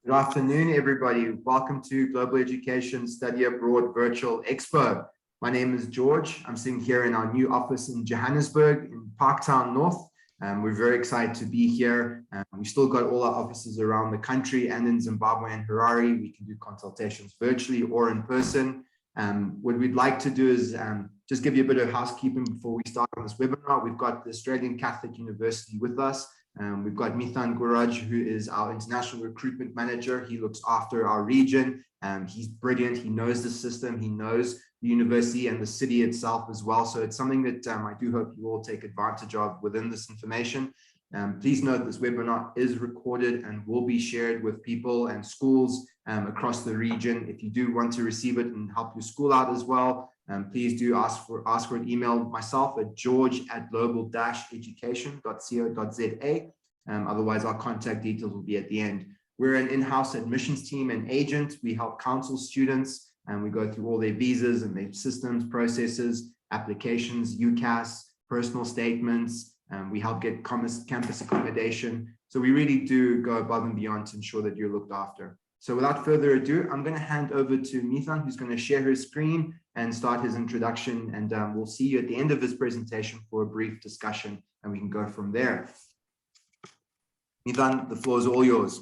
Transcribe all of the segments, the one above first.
Good afternoon, everybody. Welcome to Global Education Study Abroad Virtual Expo. My name is George. I'm sitting here in our new office in Johannesburg in Parktown North. We're very excited to be here. We've still got all our offices around the country and in Zimbabwe and Harare. We can do consultations virtually or in person. What we'd like to do is just give you a bit of housekeeping before we start on this webinar. We've got the Australian Catholic University with us. We've got Mithun, who is our international recruitment manager. He looks after our region. He's brilliant. He knows the system. He knows the university and the city itself as well. So it's something that I do hope you all take advantage of within this information. Please note this webinar is recorded and will be shared with people and schools across the region. If you do want to receive it and help your school out as well, please do ask for an email myself at george@global-education.co.za. Otherwise, our contact details will be at the end. We're an in-house admissions team and agent. We help counsel students and we go through all their visas and their systems, processes, applications, UCAS, personal statements. We help get campus accommodation. So we really do go above and beyond to ensure that you're looked after. So without further ado, I'm going to hand over to Mithun, who's going to share his screen and start his introduction. And we'll see you at the end of his presentation for a brief discussion, and we can go from there. Mithun, the floor is all yours.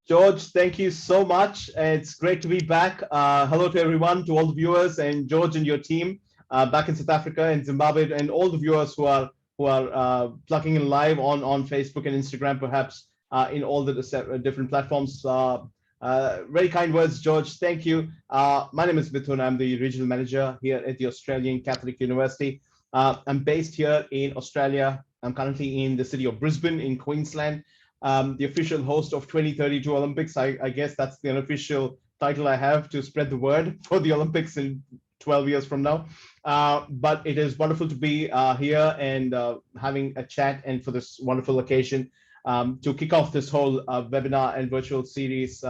George, thank you so much. It's great to be back. Hello to everyone, to all the viewers, and George and your team back in South Africa and Zimbabwe, and all the viewers who are plugging in live on Facebook and Instagram, perhaps in all the different platforms. Very kind words, George. Thank you. My name is Mithun. I'm the regional manager here at the Australian Catholic University. I'm based here in Australia. I'm currently in the city of Brisbane in Queensland. The official host of 2032 Olympics. I guess that's the unofficial title I have to spread the word for the Olympics in 12 years from now. But it is wonderful to be here and having a chat, and for this wonderful occasion to kick off this whole webinar and virtual series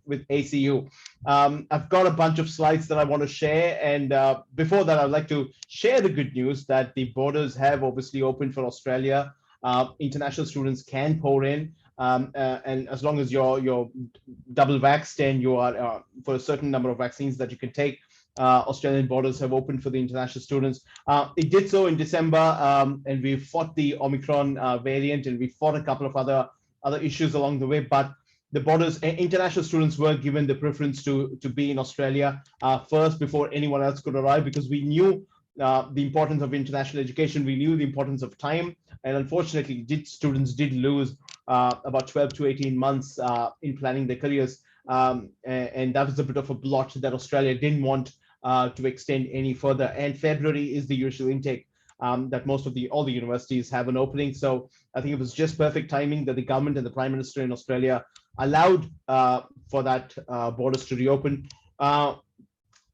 with ACU. I've got a bunch of slides that I want to share, and before that, I'd like to share the good news that the borders have obviously opened for Australia. International students can pour in, and as long as you're double vaxxed and you are for a certain number of vaccines that you can take, Australian borders have opened for the international students. It did so in December, and we fought the Omicron variant, and we fought a couple of other issues along the way. But the borders, international students were given the preference to be in Australia first before anyone else could arrive, because we knew the importance of international education. We knew the importance of time, and unfortunately, students did lose about 12 to 18 months in planning their careers, and that was a bit of a blot that Australia didn't want to extend any further. And February is the usual intake that all the universities have an opening. So I think it was just perfect timing that the government and the Prime Minister in Australia allowed for that borders to reopen.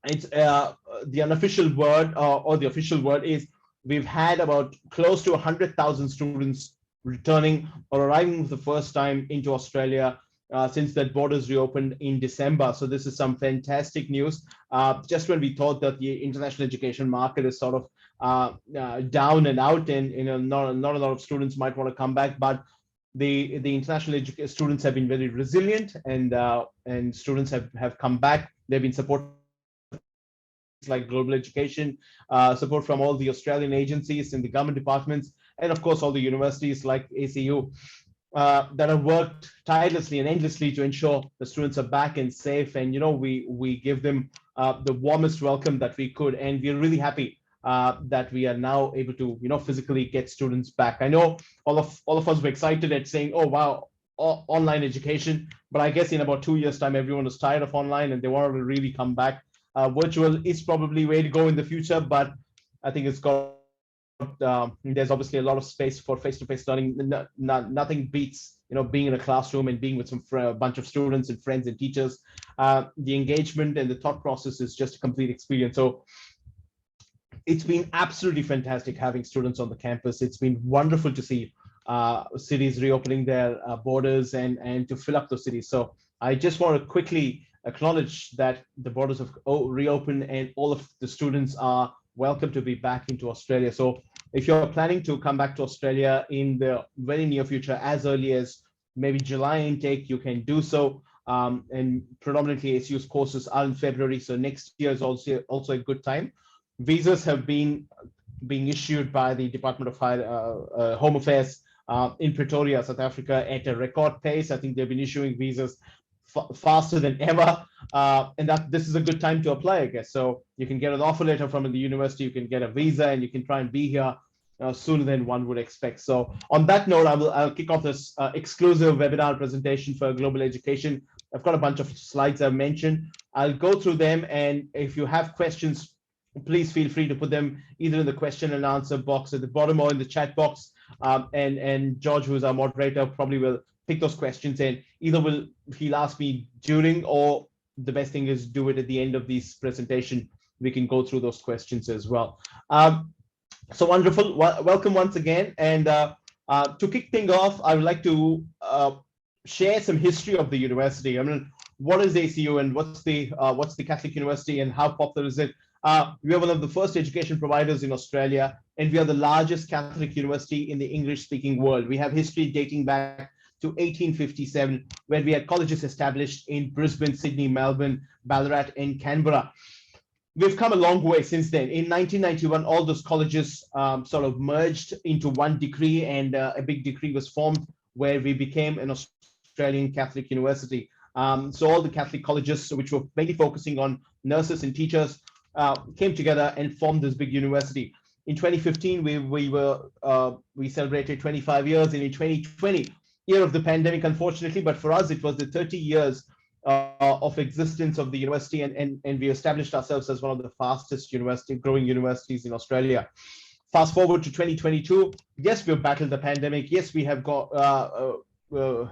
It's the unofficial word or the official word is we've had about close to 100,000 students returning or arriving for the first time into Australia since that borders reopened in December. So this is some fantastic news. Just when we thought that the international education market is sort of down and out, and not a lot of students might want to come back, but the international students have been very resilient, and students have come back. They've been supported like global education, support from all the Australian agencies and the government departments, and of course all the universities like ACU that have worked tirelessly and endlessly to ensure the students are back and safe. And we give them the warmest welcome that we could, and we're really happy that we are now able to physically get students back. I know all of us were excited at saying, oh wow, online education, but I guess in about 2 years time everyone was tired of online and they wanted to really come back. Virtual is probably way to go in the future, but I think it's got there's obviously a lot of space for face-to-face learning. Nothing beats being in a classroom and being with a bunch of students and friends and teachers. The engagement and the thought process is just a complete experience. So it's been absolutely fantastic having students on the campus. It's been wonderful to see cities reopening their borders and to fill up those cities. So I just want to quickly acknowledge that the borders have reopened and all of the students are welcome to be back into Australia. So if you're planning to come back to Australia in the very near future, as early as maybe July intake, you can do so. And predominantly ACU's courses are in February, so next year is also a good time. Visas have been being issued by the Department of Home Affairs in Pretoria, South Africa, at a record pace. I think they've been issuing visas faster than ever, and that this is a good time to apply, I guess. So you can get an offer letter from the university, you can get a visa, and you can try and be here sooner than one would expect. So on that note, I'll kick off this exclusive webinar presentation for global education. I've got a bunch of slides I've mentioned. I'll go through them, and if you have questions, please feel free to put them either in the question and answer box at the bottom or in the chat box. And George, who's our moderator, probably will pick those questions, and either he'll ask me during, or the best thing is do it at the end of this presentation. We can go through those questions as well. So wonderful. Welcome once again. And to kick things off, I would like to share some history of the university. I mean, what is ACU and what's the Catholic University and how popular is it? We are one of the first education providers in Australia, and we are the largest Catholic university in the English-speaking world. We have history dating back to 1857, where we had colleges established in Brisbane, Sydney, Melbourne, Ballarat, and Canberra. We've come a long way since then. In 1991, all those colleges sort of merged into one decree, and a big decree was formed where we became an Australian Catholic university. So all the Catholic colleges, which were mainly focusing on nurses and teachers, came together and formed this big university. In 2015, we celebrated 25 years, and in 2020, year of the pandemic, unfortunately, but for us, it was the 30 years of existence of the university, and we established ourselves as one of the fastest growing universities in Australia. Fast forward to 2022, yes, we've battled the pandemic. Yes, we have got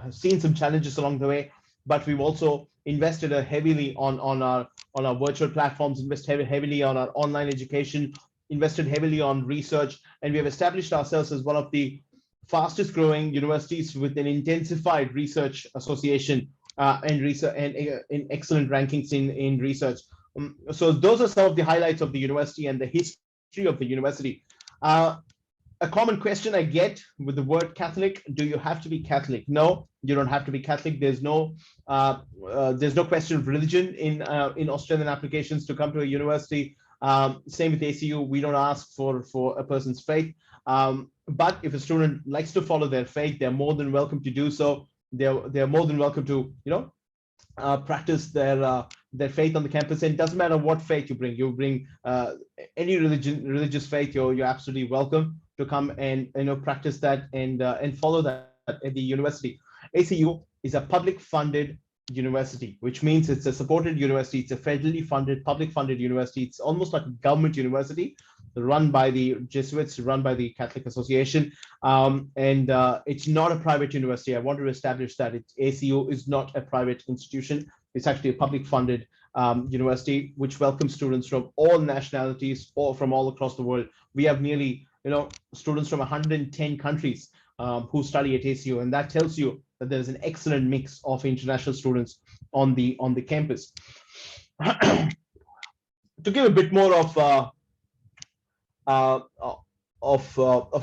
seen some challenges along the way, but we've also invested heavily on our virtual platforms, invested heavily on our online education, invested heavily on research, and we have established ourselves as one of the fastest growing universities with an intensified research association and research and excellent rankings in research. So those are some of the highlights of the university and the history of the university. A common question I get with the word Catholic: do you have to be Catholic? No, you don't have to be Catholic. There's no question of religion in Australian applications to come to a university. Same with ACU. We don't ask for a person's faith. But if a student likes to follow their faith, they're more than welcome to do so. They're more than welcome to practice their faith on the campus. And it doesn't matter what faith you bring. You bring any religious faith, you're absolutely welcome to come and practice that and follow that at the university. ACU is a public funded university, which means it's a supported university. It's a federally funded, public funded university. It's almost like a government university run by the Jesuits, run by the Catholic Association. And it's not a private university. I want to establish that ACU is not a private institution. It's actually a public funded university, which welcomes students from all nationalities or from all across the world. We have nearly students from 110 countries who study at ACU, and that tells you that there's an excellent mix of international students on the campus. To give a bit more of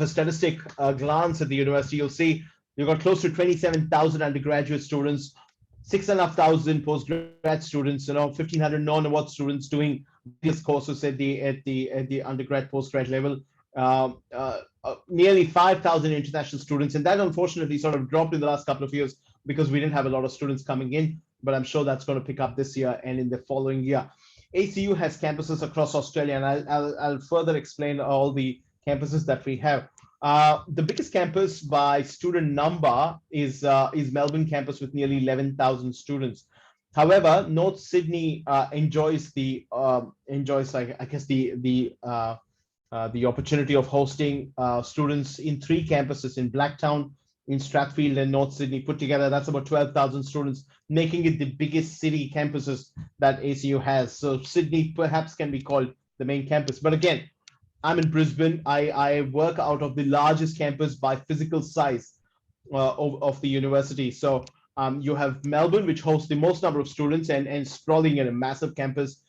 a statistic glance at the university, you'll see you've got close to 27,000 undergraduate students, 6,500 postgrad students, 1,500 non-award students doing these courses at the undergrad postgrad level. Nearly 5,000 international students, and that unfortunately sort of dropped in the last couple of years because we didn't have a lot of students coming in, but I'm sure that's going to pick up this year and in the following year. ACU has campuses across Australia, and I'll further explain all the campuses that we have. The biggest campus by student number is Melbourne campus with nearly 11,000 students. However, North Sydney enjoys the opportunity of hosting students in 3 campuses in Blacktown, in Strathfield, and North Sydney put together. That's about 12,000 students, making it the biggest city campuses that ACU has. So Sydney perhaps can be called the main campus. But again, I'm in Brisbane. I work out of the largest campus by physical size of the university. So you have Melbourne, which hosts the most number of students and sprawling in a massive campus.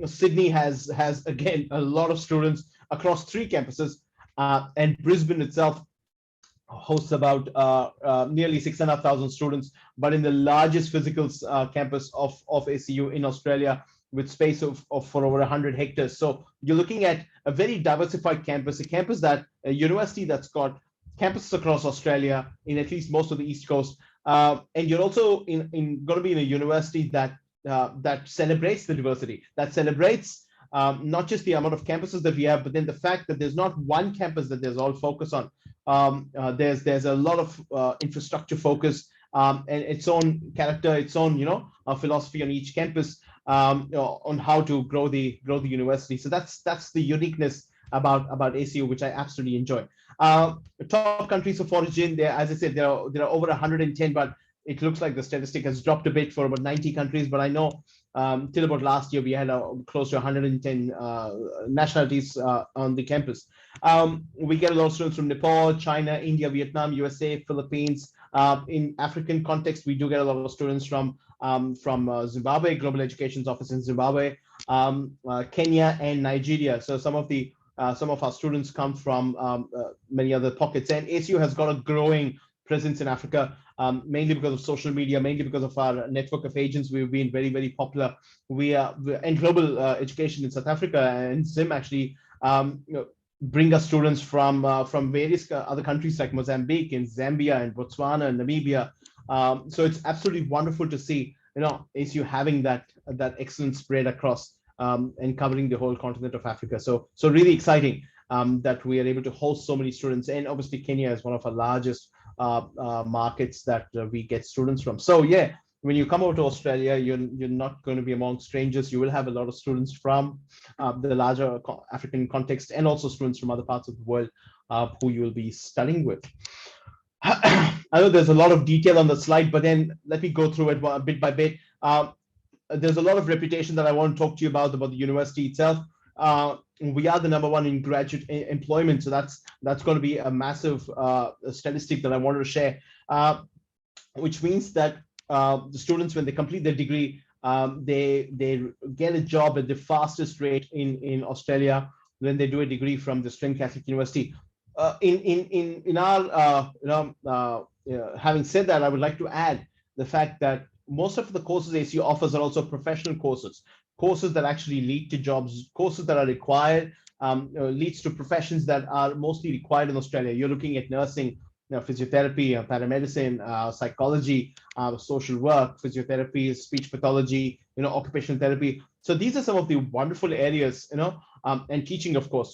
Sydney has again a lot of students across 3 campuses, and Brisbane itself hosts about nearly 6,500 students, but in the largest physical campus of ACU in Australia, with space of for over 100 hectares. So you're looking at a very diversified campus, a university that's got campuses across Australia in at least most of the East Coast. And you're also going to be in a university that celebrates the diversity, that celebrates not just the amount of campuses that we have, but then the fact that there's not one campus that there's all focus on. There's a lot of infrastructure focus and its own character, its own philosophy on each campus, on how to grow the university. So that's the uniqueness about ACU, which I absolutely enjoy. Top countries of origin, there, as I said, there are over 110, but it looks like the statistic has dropped a bit for about 90 countries. But I know till about last year we had close to 110 nationalities on the campus. We get a lot of students from Nepal, China, India, Vietnam, USA, Philippines. In African context, we do get a lot of students from Zimbabwe, Global Education's office in Zimbabwe, Kenya, and Nigeria. So some of our students come from many other pockets, and ACU has got a growing presence in Africa, mainly because of social media, mainly because of our network of agents. We've been very, very popular. We are in global education in South Africa, and Zim actually bring us students from various other countries like Mozambique and Zambia and Botswana and Namibia. So it's absolutely wonderful to see, ACU having that excellent spread across and covering the whole continent of Africa. So really exciting that we are able to host so many students. And obviously Kenya is one of our largest markets that we get students from. So yeah, when you come over to Australia, you're not going to be among strangers. You will have a lot of students from the larger African context, and also students from other parts of the world who you will be studying with. I know there's a lot of detail on the slide, but then let me go through it bit by bit. There's a lot of reputation that I want to talk to you about the university itself. We are the #1 in graduate employment, so that's going to be a massive statistic that I wanted to share, which means that the students, when they complete their degree, they get a job at the fastest rate in Australia when they do a degree from the Australian Catholic University. In our having said that, I would like to add the fact that most of the courses ACU offers are also professional courses that actually lead to jobs, courses that are required, leads to professions that are mostly required in Australia. You're looking at nursing, physiotherapy, paramedicine, psychology, social work, physiotherapy, speech pathology, occupational therapy. So these are some of the wonderful areas, and teaching, of course,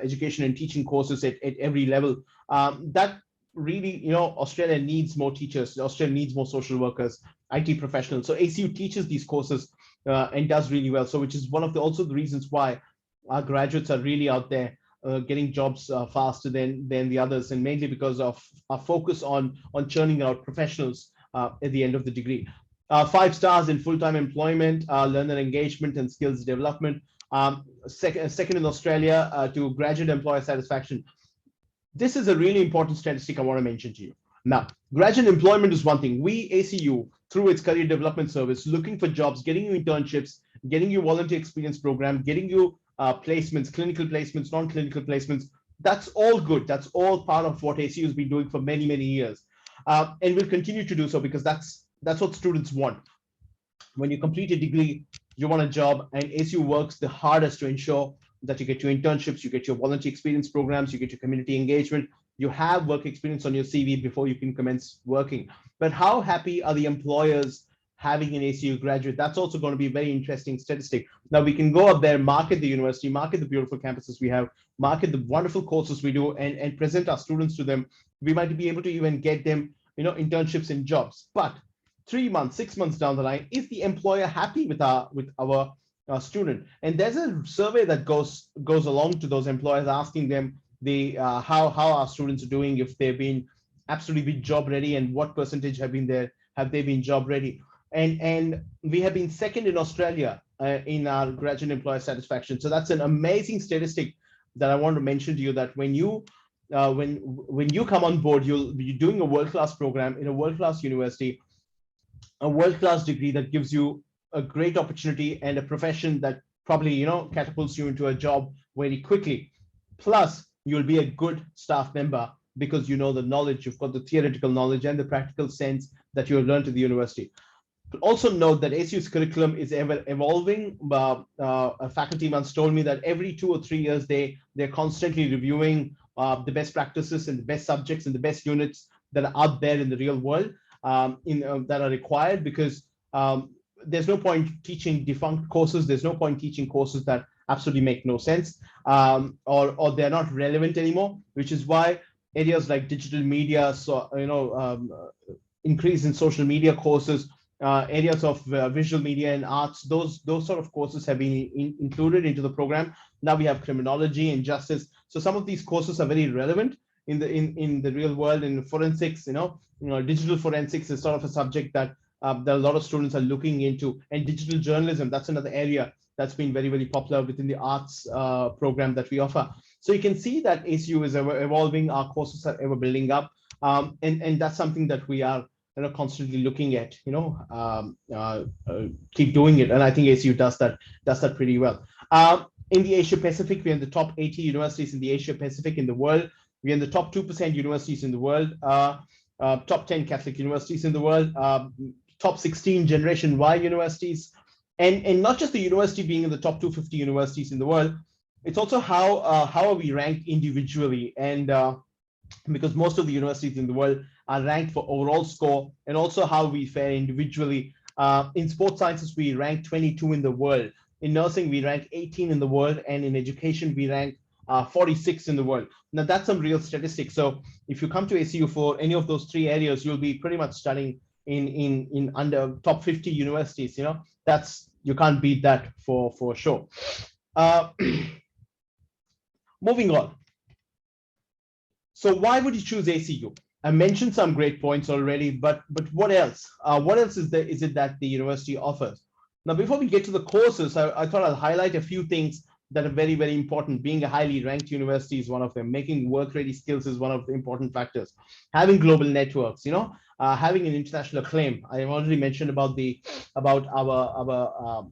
education and teaching courses at every level. That really, Australia needs more teachers. Australia needs more social workers, IT professionals. So ACU teaches these courses and does really well. So which is one of also the reasons why our graduates are really out there getting jobs faster than the others, and mainly because of our focus on churning out professionals at the end of the degree. 5 stars in full-time employment, learner engagement and skills development. Second in Australia to graduate employer satisfaction. This is a really important statistic I want to mention to you. Now, graduate employment is one thing. We, ACU, through its career development service, looking for jobs, getting you internships, getting you volunteer experience program, getting you placements, clinical placements, non-clinical placements. That's all good. That's all part of what ACU has been doing for many, many years. And will continue to do so, because that's what students want. When you complete a degree, you want a job, and ACU works the hardest to ensure that you get your internships, you get your volunteer experience programs, you get your community engagement, you have work experience on your CV before you can commence working. But how happy are the employers having an ACU graduate? That's also going to be a very interesting statistic. Now we can go up there, market the university, market the beautiful campuses we have, market the wonderful courses we do, and present our students to them. We might be able to even get them, internships and jobs. But 3 months, 6 months down the line, is the employer happy with our student? And there's a survey that goes along to those employers, asking them how our students are doing, if they've been absolutely job ready, and what percentage have they been job ready. And we have been second in Australia in our graduate employer satisfaction. So that's an amazing statistic that I want to mention to you, that when you come on board, you'll be doing a world-class program in a world-class university, a world-class degree that gives you a great opportunity and a profession that probably, catapults you into a job very quickly. Plus, you'll be a good staff member because you know the knowledge, you've got the theoretical knowledge and the practical sense that you have learned at the university. But also note that ACU's curriculum is ever evolving. A faculty once told me that every 2 or 3 years they're constantly reviewing the best practices and the best subjects and the best units that are out there in the real world, that are required, because there's no point teaching defunct courses. There's no point teaching courses that absolutely make no sense, or they're not relevant anymore, which is why areas like digital media, so increase in social media courses, areas of visual media and arts, those sort of courses have been included into the program. Now we have criminology and justice. So some of these courses are very relevant in the real world. In forensics, digital forensics is sort of a subject that a lot of students are looking into, and digital journalism, that's another area that's been very, very popular within the arts program that we offer. So you can see that ACU is ever evolving, our courses are ever building up, and that's something that we are constantly looking at, keep doing it. And I think ACU does that pretty well. In the Asia Pacific, we're in the top 80 universities in the Asia Pacific in the world. We're in the top 2% universities in the world, top 10 Catholic universities in the world, top 16 Generation Y universities. And not just the university being in the top 250 universities in the world, it's also how are we ranked individually. And because most of the universities in the world are ranked for overall score, and also how we fare individually. In sports sciences, we rank 22 in the world. In nursing, we rank 18 in the world. And in education, we rank 46 in the world. Now, that's some real statistics. So if you come to ACU for any of those 3 areas, you'll be pretty much studying in under top 50 universities. You can't beat that for sure. Moving on. So why would you choose ACU? I mentioned some great points already, but what else? What else is it that the university offers? Now, before we get to the courses, I thought I'll highlight a few things that are very, very important. Being a highly ranked university is one of them. Making work-ready skills is one of the important factors. Having global networks, having an international acclaim. I have already mentioned about our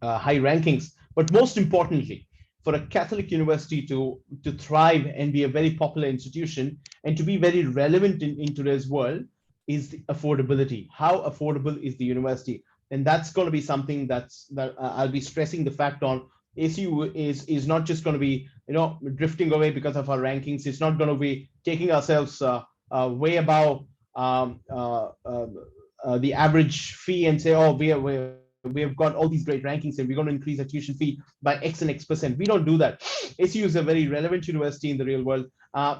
high rankings, but most importantly, for a Catholic university to thrive and be a very popular institution and to be very relevant in today's world is the affordability. How affordable is the university? And that's going to be something that I'll be stressing the fact on. ACU is not just going to be drifting away because of our rankings. It's not going to be taking ourselves way above the average fee and say, oh, we have got all these great rankings and we're going to increase our tuition fee by X and X%. We don't do that. ACU is a very relevant university in the real world,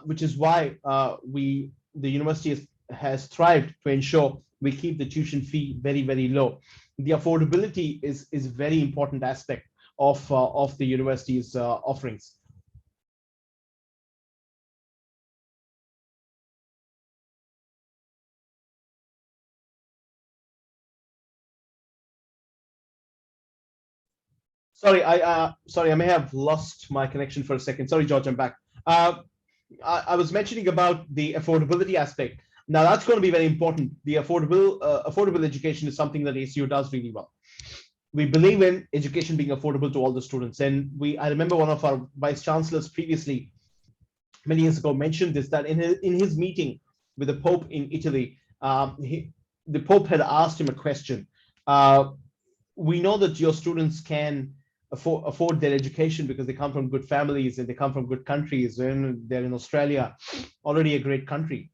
which is why the university has thrived to ensure we keep the tuition fee very, very low. The affordability is a very important aspect of the university's offerings. Sorry, I may have lost my connection for a second. Sorry, George, I'm back. I was mentioning about the affordability aspect. Now, that's going to be very important. The affordable education is something that ACU does really well. We believe in education being affordable to all the students. And I remember one of our vice chancellors previously, many years ago, mentioned this, that in his meeting with the Pope in Italy, the Pope had asked him a question. We know that your students can afford their education because they come from good families and they come from good countries, and they're in Australia, already a great country.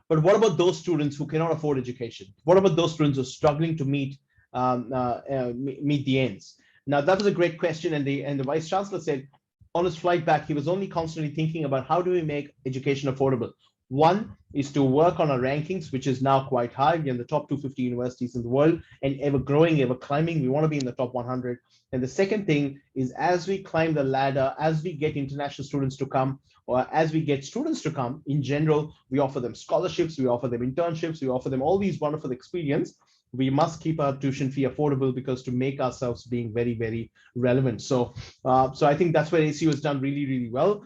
But what about those students who cannot afford education? What about those students who are struggling to meet the ends? Now, that was a great question, and the vice chancellor said on his flight back, he was only constantly thinking about how do we make education affordable. One is to work on our rankings, which is now quite high. We're in the top 250 universities in the world and ever growing, ever climbing. We want to be in the top 100. And the second thing is, as we climb the ladder, as we get international students to come, or as we get students to come in general, we offer them scholarships, we offer them internships, we offer them all these wonderful experience. We must keep our tuition fee affordable because to make ourselves being very, very relevant. So I think that's where ACU has done really, really well.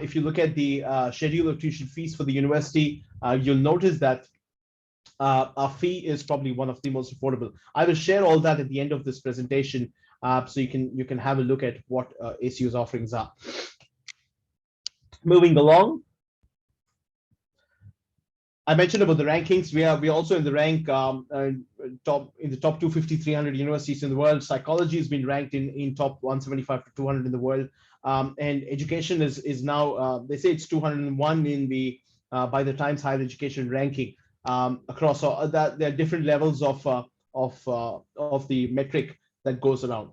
If you look at the schedule of tuition fees for the university, you'll notice that our fee is probably one of the most affordable. I will share all that at the end of this presentation, so you can have a look at what ACU's offerings are. Moving along, I mentioned about the rankings. We're also in the rank top in the top 250, 300 universities in the world. Psychology has been ranked in top 175 to 200 in the world, and education is now they say it's 201 in the by the Times Higher Education ranking across all that. There are different levels of the metric that goes around.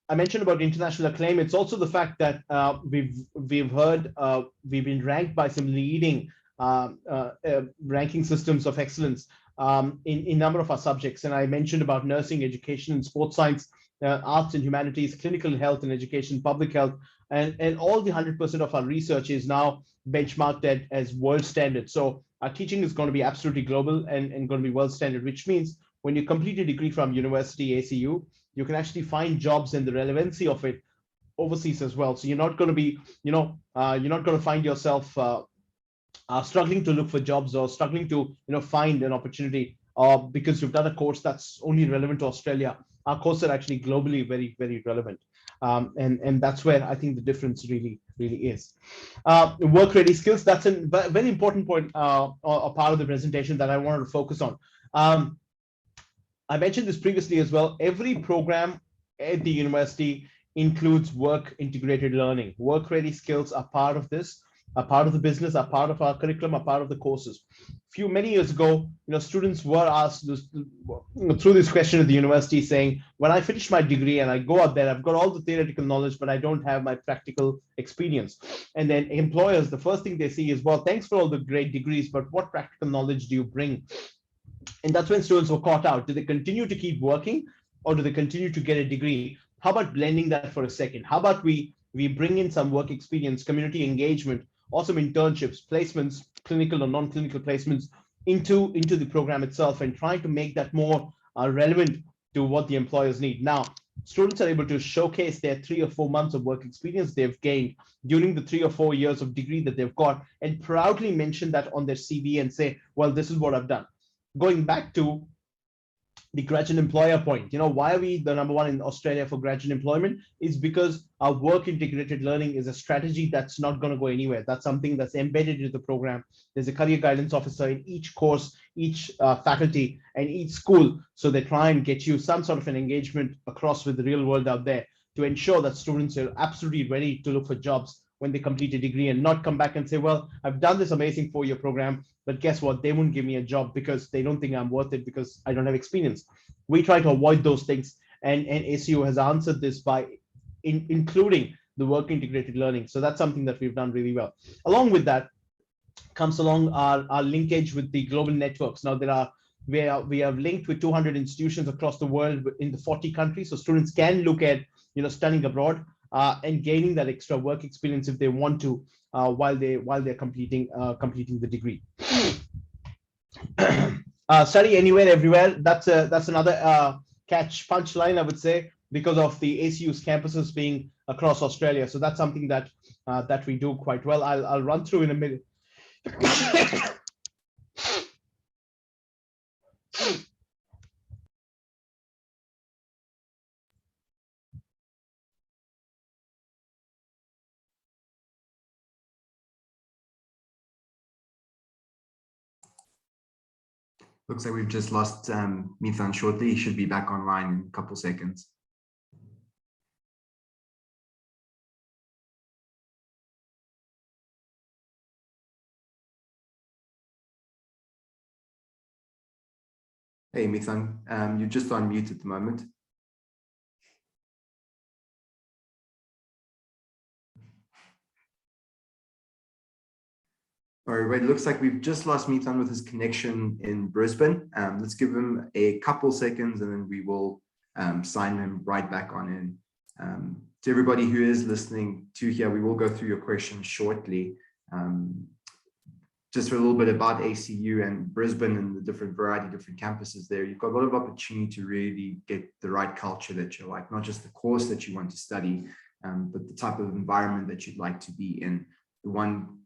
I mentioned about international acclaim. It's also the fact that we've heard we've been ranked by some leading ranking systems of excellence in number of our subjects. And I mentioned about nursing, education, and sports science, arts and humanities, clinical health and education, public health, and all the 100% of our research is now benchmarked as world standard. So our teaching is going to be absolutely global and going to be world standard, which means when you complete a degree from university ACU, you can actually find jobs and the relevancy of it overseas as well. So you're not going to be, you're not going to find yourself struggling to look for jobs or struggling to, find an opportunity because you've done a course that's only relevant to Australia. Our courses are actually globally very, very relevant. And that's where I think the difference really is. Work-ready skills, that's a very important point, a part of the presentation that I wanted to focus on. I mentioned this previously as well. Every program at the university includes work integrated learning. Work-ready skills are part of this, are part of the business, are part of our curriculum, are part of the courses. Many years ago, students were asked this, through this question at the university saying, when I finish my degree and I go out there, I've got all the theoretical knowledge, but I don't have my practical experience. And then employers, the first thing they see is, well, thanks for all the great degrees, but what practical knowledge do you bring? And that's when students were caught out. Do they continue to keep working or do they continue to get a degree? How about blending that for a second? How about we bring in some work experience, community engagement, or some internships, placements, clinical or non-clinical placements into the program itself and trying to make that more relevant to what the employers need. Now, students are able to showcase their 3 or 4 months of work experience they've gained during the 3 or 4 years of degree that they've got and proudly mention that on their CV and say, well, this is what I've done. Going back to the graduate employer point, why are we the #1 in Australia for graduate employment? Is because our work integrated learning is a strategy that's not going to go anywhere. That's something that's embedded into the program. There's a career guidance officer in each course, each faculty, and each school. So they try and get you some sort of an engagement across with the real world out there to ensure that students are absolutely ready to look for jobs when they complete a degree and not come back and say, well, I've done this amazing 4-year program, but guess what? They won't give me a job because they don't think I'm worth it because I don't have experience. We try to avoid those things. And ACU has answered this by including the work integrated learning. So that's something that we've done really well. Along with that comes along our linkage with the global networks. Now we are linked with 200 institutions across the world in the 40 countries. So students can look at, studying abroad and gaining that extra work experience if they want to while they're completing the degree. Study anywhere, everywhere. That's another punchline, I would say, because of the ACU's campuses being across Australia. So that's something that we do quite well. I'll run through in a minute. Looks like we've just lost Mithun shortly. He should be back online in a couple seconds. Hey, Mithun, you're just on mute at the moment. All right, it looks like we've just lost Mithun with his connection in Brisbane. Let's give him a couple seconds and then we will sign him right back on in. To everybody who is listening to here, we will go through your questions shortly. Just for a little bit about ACU and Brisbane and the different campuses there, you've got a lot of opportunity to really get the right culture that you like, not just the course that you want to study, but the type of environment that you'd like to be in. The one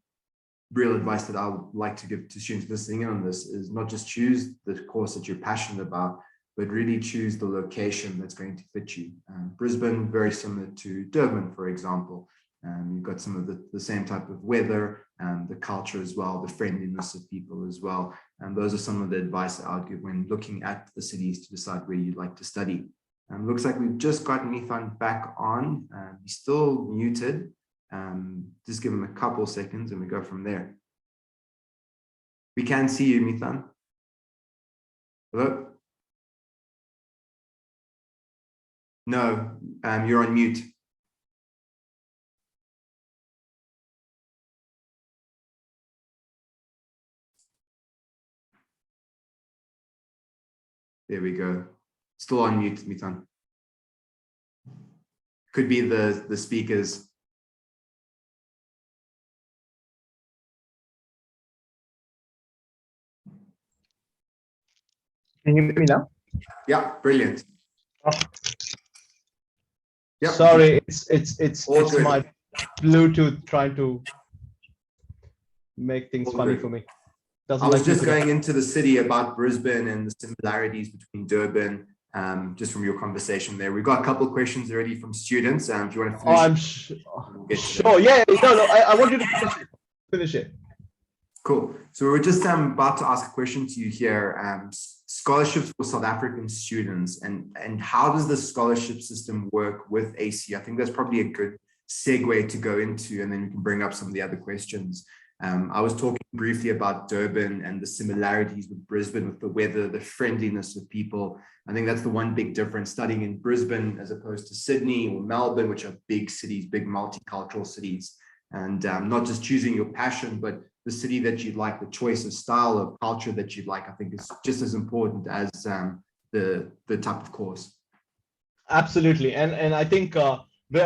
real advice that I would like to give to students listening in on this is not just choose the course that you're passionate about, but really choose the location that's going to fit you. Brisbane, very similar to Durban, for example. You've got some of the same type of weather, the culture as well, the friendliness of people as well. And those are some of the advice I would give when looking at the cities to decide where you'd like to study. Looks like we've just got Mithun back on. He's still muted. Just give him a couple seconds and we go from there. We can see you, Mithun. Hello? No, you're on mute. There we go. Still on mute, Mithun. Could be the speakers. Can you hear me now? Yeah, brilliant. Oh. Yep. Sorry, it's good. my Bluetooth trying to make things All funny good. for me. I was just going into the city about Brisbane and the similarities between Durban, just from your conversation there. We've got a couple of questions already from students. If you want to finish, sure. Yeah, no, I want you to finish it. Cool. So we're just about to ask a question to you here. Scholarships for South African students, and how does the scholarship system work with AC? I think that's probably a good segue to go into, and then we can bring up some of the other questions. I was talking briefly about Durban and the similarities with Brisbane, with the weather, the friendliness of people. I think that's the one big difference studying in Brisbane as opposed to Sydney or Melbourne, which are big cities, big multicultural cities. And not just choosing your passion, but the city that you'd like, the choice of style of culture that you'd like, I think is just as important as the type of course. Absolutely. And I think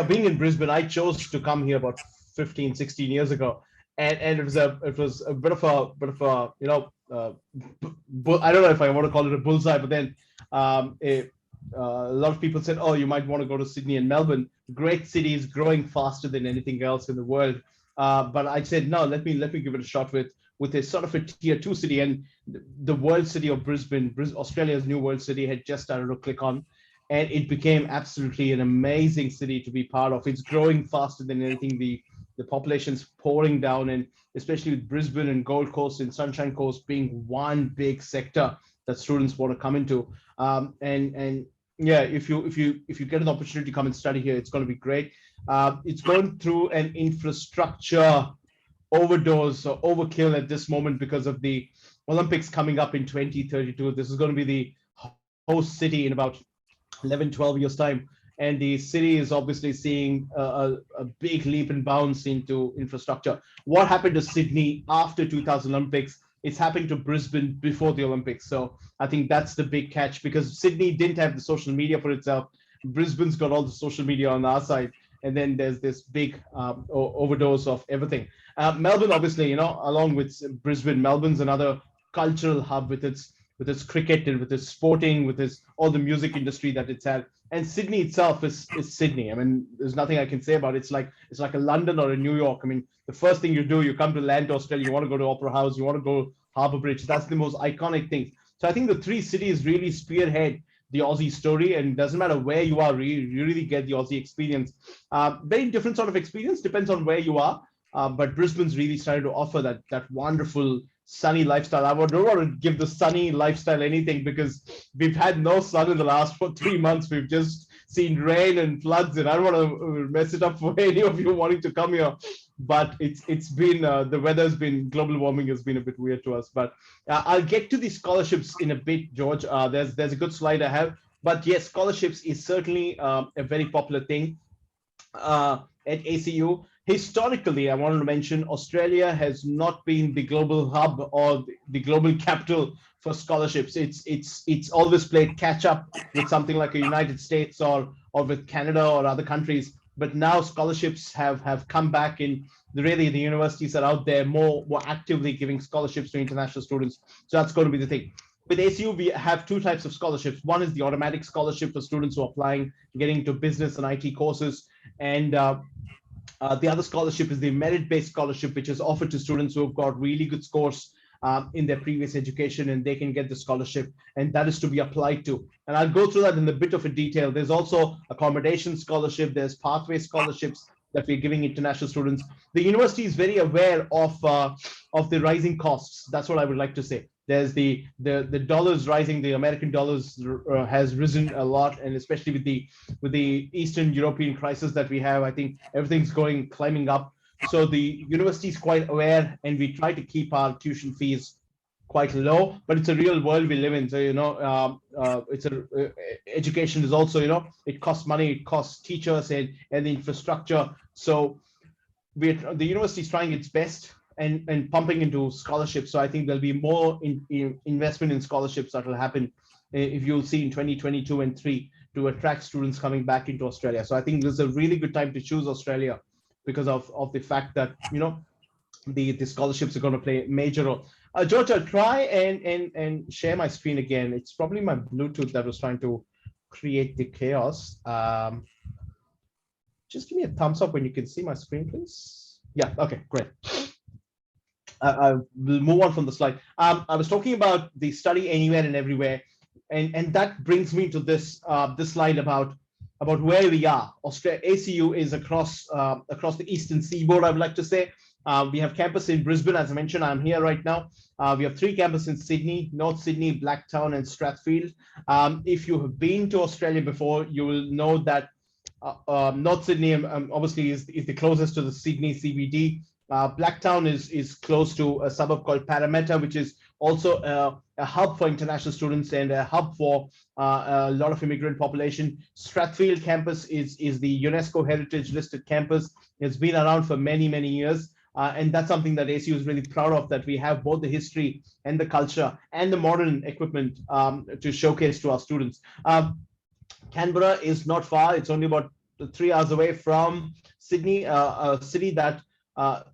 being in Brisbane, I chose to come here about 15, 16 years ago. And it was a bit of a you know, I don't know if I want to call it a bullseye, but then a lot of people said, oh, you might want to go to Sydney and Melbourne, great cities growing faster than anything else in the world. But I said, no, let me give it a shot with a sort of a tier 2 city. And the world city of Brisbane, Australia's new world city, had just started to click on. And it became absolutely an amazing city to be part of. It's growing faster than anything. The population's pouring down, and especially with Brisbane and Gold Coast and Sunshine Coast being one big sector that students want to come into. And yeah, if you get an opportunity to come and study here, it's going to be great. It's going through an infrastructure overdose or overkill at this moment because of the Olympics coming up in 2032. This is going to be the host city in about 11, 12 years time. And the city is obviously seeing a big leap and bounce into infrastructure. What happened to Sydney after 2000 Olympics? It's happening to Brisbane before the Olympics. So I think that's the big catch, because Sydney didn't have the social media for itself. Brisbane's got all the social media on our side. And then there's this big overdose of everything. Melbourne, obviously, you know, along with Brisbane, Melbourne's another cultural hub with its cricket and with its sporting, with its all the music industry that it's had. And Sydney itself is Sydney. I mean, there's nothing I can say about it. It's like a London or a New York. I mean, the first thing you do, you come to land Australia, you want to go to Opera House, you want to go Harbour Bridge. That's the most iconic thing. So I think the three cities really spearhead the Aussie story, and it doesn't matter where you are, you really get the Aussie experience. Very different sort of experience, depends on where you are. But Brisbane's really started to offer that wonderful sunny lifestyle. I don't want to give the sunny lifestyle anything, because we've had no sun in the last 3 months. We've just seen rain and floods, and I don't want to mess it up for any of you wanting to come here. But it's been the weather's been, global warming has been a bit weird to us. But I'll get to the scholarships in a bit, George. There's a good slide I have. But yes, scholarships is certainly a very popular thing at ACU. Historically, I wanted to mention Australia has not been the global hub or the global capital for scholarships. It's always played catch up with something like the United States or with Canada or other countries. But now scholarships have come back in. The universities are out there more actively giving scholarships to international students. So that's going to be the thing. With ACU, we have two types of scholarships. One is the automatic scholarship for students who are applying, getting into business and IT courses. And the other scholarship is the merit-based scholarship, which is offered to students who have got really good scores in their previous education, and they can get the scholarship, and that is to be applied to. And I'll go through that in a bit of a detail. There's also accommodation scholarship, there's pathway scholarships, that we're giving international students. The university is very aware of the rising costs. That's what I would like to say. There's the dollars rising. The American dollars has risen a lot, and especially with the Eastern European crisis that we have, I think everything's climbing up. So the university is quite aware, and we try to keep our tuition fees quite low. But it's a real world we live in. So education is also, it costs money, it costs teachers and the infrastructure. So the university is trying its best and pumping into scholarships. So I think there'll be more investment in scholarships that will happen, if you'll see, in 2022 and 3, to attract students coming back into Australia. So I think this is a really good time to choose Australia because of the fact that the scholarships are going to play a major role. George, I'll try and share my screen again. It's probably my Bluetooth that was trying to create the chaos. Just give me a thumbs up when you can see my screen, please. Yeah, okay, great. I will move on from the slide. I was talking about the study anywhere and everywhere, and that brings me to this slide about where we are. ACU is across the eastern seaboard, I would like to say. We have campus in Brisbane, as I mentioned. I'm here right now. We have 3 campuses in Sydney, North Sydney, Blacktown, and Strathfield. If you have been to Australia before, you will know that North Sydney obviously is the closest to the Sydney CBD. Blacktown is close to a suburb called Parramatta, which is also a hub for international students and a hub for a lot of immigrant population. Strathfield campus is the UNESCO Heritage listed campus. It's been around for many, many years. And that's something that ACU is really proud of, that we have both the history and the culture and the modern equipment to showcase to our students. Canberra is not far. It's only about 3 hours away from Sydney, a city that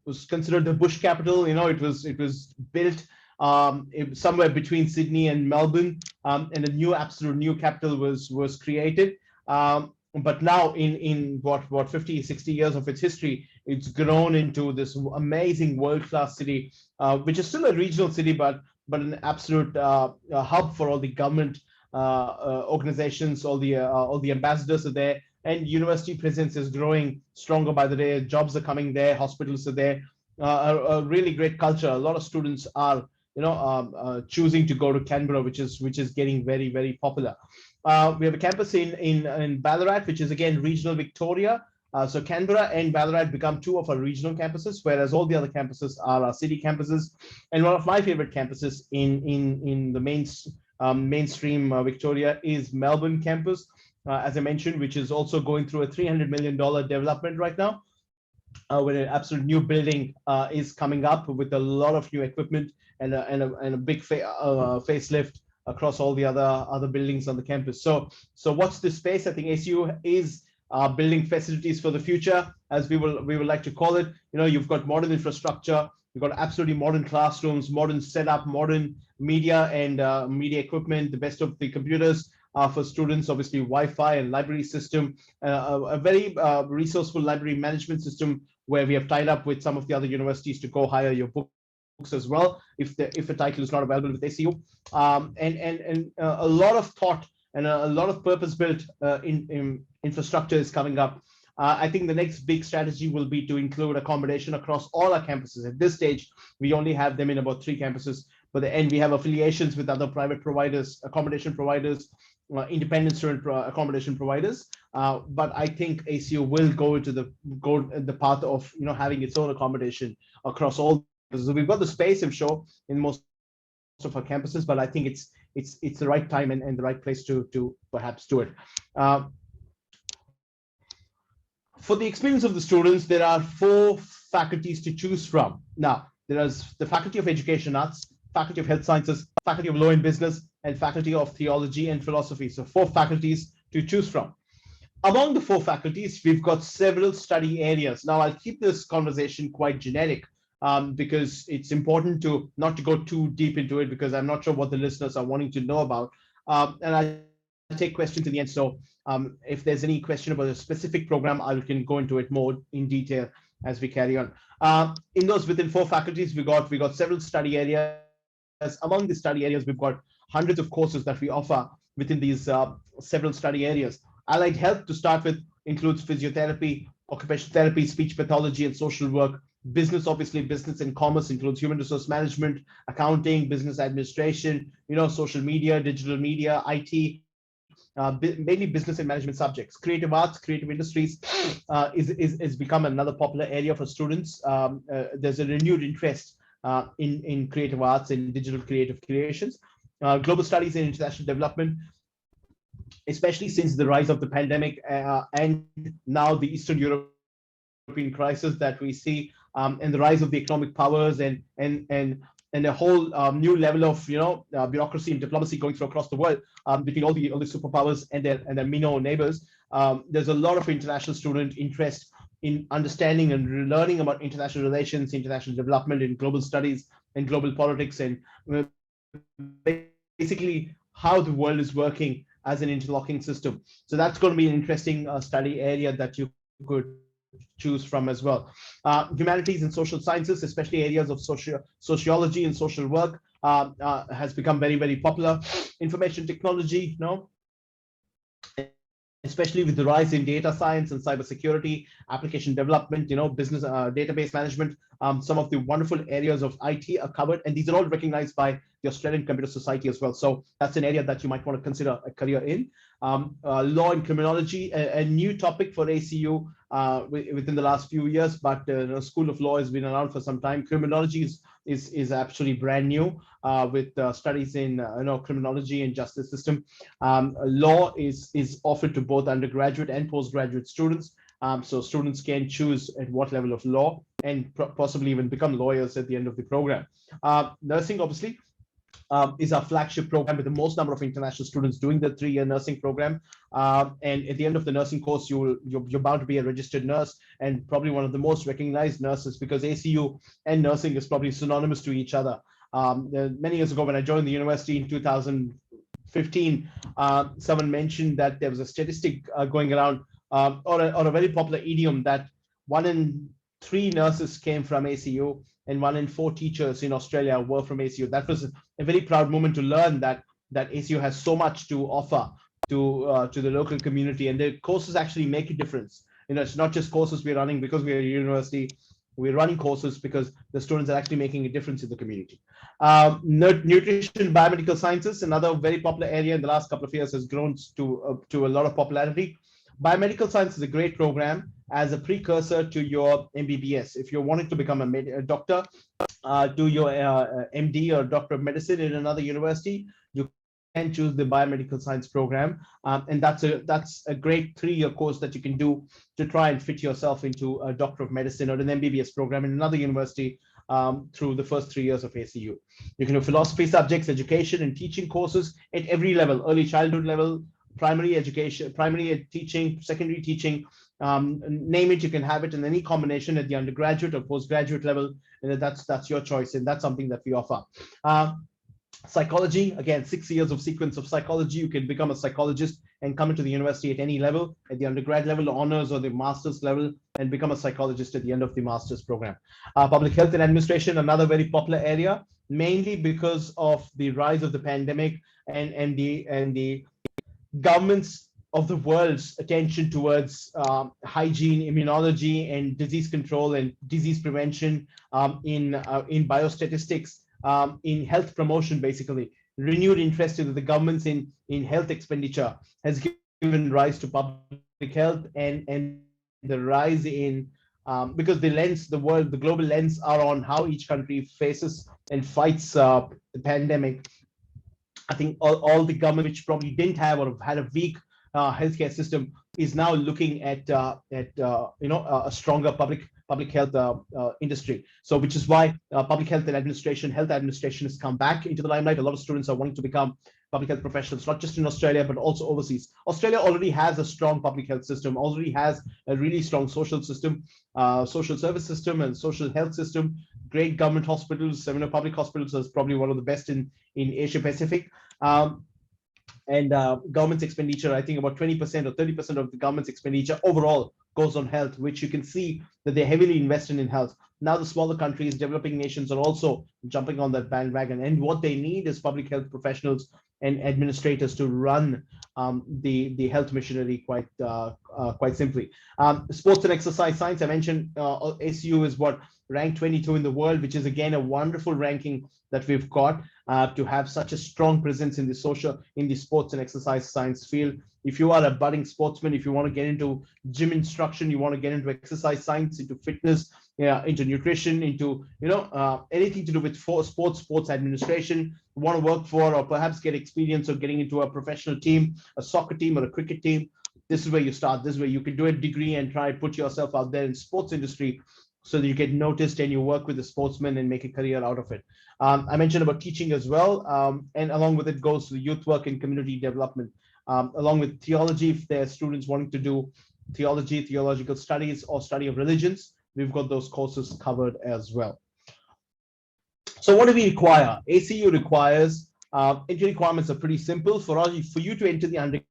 was considered the bush capital. It was built somewhere between Sydney and Melbourne, and a absolute new capital was created. But now in what 50, 60 years of its history, it's grown into this amazing world-class city, which is still a regional city, but an absolute hub for all the government organizations. All the ambassadors are there, and university presence is growing stronger by the day. Jobs are coming there, hospitals are there. A really great culture. A lot of students are choosing to go to Canberra, which is getting very, very popular. We have a campus in Ballarat, which is again regional Victoria. So Canberra and Ballarat become 2 of our regional campuses, whereas all the other campuses are our city campuses. And one of my favorite campuses in the mainstream Victoria is Melbourne campus, as I mentioned, which is also going through a $300 million development right now, where an absolute new building is coming up with a lot of new equipment and a big facelift across all the other buildings on the campus. So what's the space? I think ACU is building facilities for the future, as we would like to call it. You've got modern infrastructure, you've got absolutely modern classrooms, modern setup, modern media and media equipment, the best of the computers for students, obviously Wi-Fi and library system, a very resourceful library management system where we have tied up with some of the other universities to go hire your books as well, if a title is not available with ACU, and a lot of thought and a lot of purpose-built infrastructure is coming up. I think the next big strategy will be to include accommodation across all our campuses. At this stage, we only have them in about 3 campuses, but we have affiliations with other private providers, accommodation providers, independent student accommodation providers. But I think ACU will go the path of having its own accommodation across all. So we've got the space, I'm sure, in most of our campuses, but I think it's the right time and the right place to perhaps do it. For the experience of the students, there are 4 faculties to choose from. Now, there is the Faculty of Education Arts, Faculty of Health Sciences, Faculty of Law and Business, and Faculty of Theology and Philosophy. So 4 faculties to choose from. Among the 4 faculties, we've got several study areas. Now, I'll keep this conversation quite generic, because it's important not to go too deep into it, because I'm not sure what the listeners are wanting to know about. And I'll take questions in the end. So if there's any question about a specific program, I can go into it more in detail as we carry on. Within 4 faculties, we got several study areas. Among the study areas, we've got hundreds of courses that we offer within these several study areas. Allied health, to start with, includes physiotherapy, occupational therapy, speech pathology, and social work. Business, obviously, business and commerce includes human resource management, accounting, business administration, social media, digital media, IT, mainly business and management subjects. Creative arts, creative industries is become another popular area for students. There's a renewed interest in creative arts and digital creative creations. Global studies and international development, especially since the rise of the pandemic and now the Eastern European crisis that we see, and the rise of the economic powers and a whole new level of bureaucracy and diplomacy going through across the world between all the superpowers and their minnow neighbors. There's a lot of international student interest in understanding and learning about international relations, international development, and global studies and global politics, and basically how the world is working as an interlocking system. So that's going to be an interesting study area that you could choose from as well. Humanities and social sciences, especially areas of sociology and social work, has become very, very popular. Information technology, especially with the rise in data science and cybersecurity, application development, business database management. Some of the wonderful areas of IT are covered, and these are all recognized by the Australian Computer Society as well. So that's an area that you might want to consider a career in. Law and criminology, a new topic for ACU within the last few years, but the School of Law has been around for some time. Criminology is actually brand new with studies in criminology and justice system. Law is offered to both undergraduate and postgraduate students. So students can choose at what level of law and possibly even become lawyers at the end of the program. Nursing, obviously, is our flagship program with the most number of international students doing the 3-year nursing program. And at the end of the nursing course, you're bound to be a registered nurse and probably one of the most recognized nurses, because ACU and nursing is probably synonymous to each other. Many years ago, when I joined the university in 2015, someone mentioned that there was a statistic going around, or a very popular idiom, that 1 in 3 nurses came from ACU and 1 in 4 teachers in Australia were from ACU. That was a very proud moment to learn that ACU has so much to offer to the local community, and the courses actually make a difference. It's not just courses we're running because we're a university. We're running courses because the students are actually making a difference in the community. Nutrition, biomedical sciences, another very popular area in the last couple of years, has grown to a lot of popularity. Biomedical science is a great program as a precursor to your MBBS. If you're wanting to become a doctor, do your MD or Doctor of Medicine in another university, you can choose the biomedical science program, and that's a great 3-year course that you can do to try and fit yourself into a Doctor of Medicine or an MBBS program in another university through the first 3 years of ACU. You can do philosophy subjects, education and teaching courses at every level: early childhood level, primary education, primary teaching, secondary teaching, name it, you can have it in any combination at the undergraduate or postgraduate level. And that's your choice, and that's something that we offer. Psychology, again, 6 years of sequence of psychology. You can become a psychologist and come into the university at any level, at the undergrad level, honors, or the master's level, and become a psychologist at the end of the master's program. Public health and administration, another very popular area, mainly because of the rise of the pandemic and the governments of the world's attention towards hygiene, immunology, and disease control and disease prevention, in biostatistics, in health promotion. Basically, renewed interest in the governments in health expenditure has given rise to public health, and the rise in because the global lens are on how each country faces and fights the pandemic. I think all the government which probably didn't have or had a weak healthcare system is now looking at a stronger public health industry. So which is why public health administration has come back into the limelight. A lot of students are wanting to become public health professionals, not just in Australia, but also overseas. Australia already has a strong public health system, already has a really strong social system, social service system and social health system, great government hospitals. Public hospitals is probably one of the best in Asia Pacific. And government's expenditure, I think about 20% or 30% of the government's expenditure overall goes on health, which you can see that they're heavily invested in health. Now the smaller countries, developing nations, are also jumping on that bandwagon. And what they need is public health professionals and administrators to run the health machinery quite simply. Sports and exercise science, I mentioned ACU is what ranked 22 in the world, which is again a wonderful ranking that we've got to have such a strong presence in the sports and exercise science field. If you are a budding sportsman, if you want to get into gym instruction, you want to get into exercise science, into fitness, into nutrition, into anything to do with sports administration, you want to work for or perhaps get experience of getting into a professional team, a soccer team or a cricket team, this is where you start. This is where you can do a degree and try to put yourself out there in sports industry so that you get noticed and you work with the sportsmen and make a career out of it. I mentioned about teaching as well, and along with it goes the youth work and community development, along with theology. If there are students wanting to do theology, theological studies, or study of religions, we've got those courses covered as well. So what do we require? ACU requires, entry requirements are pretty simple. For you to enter the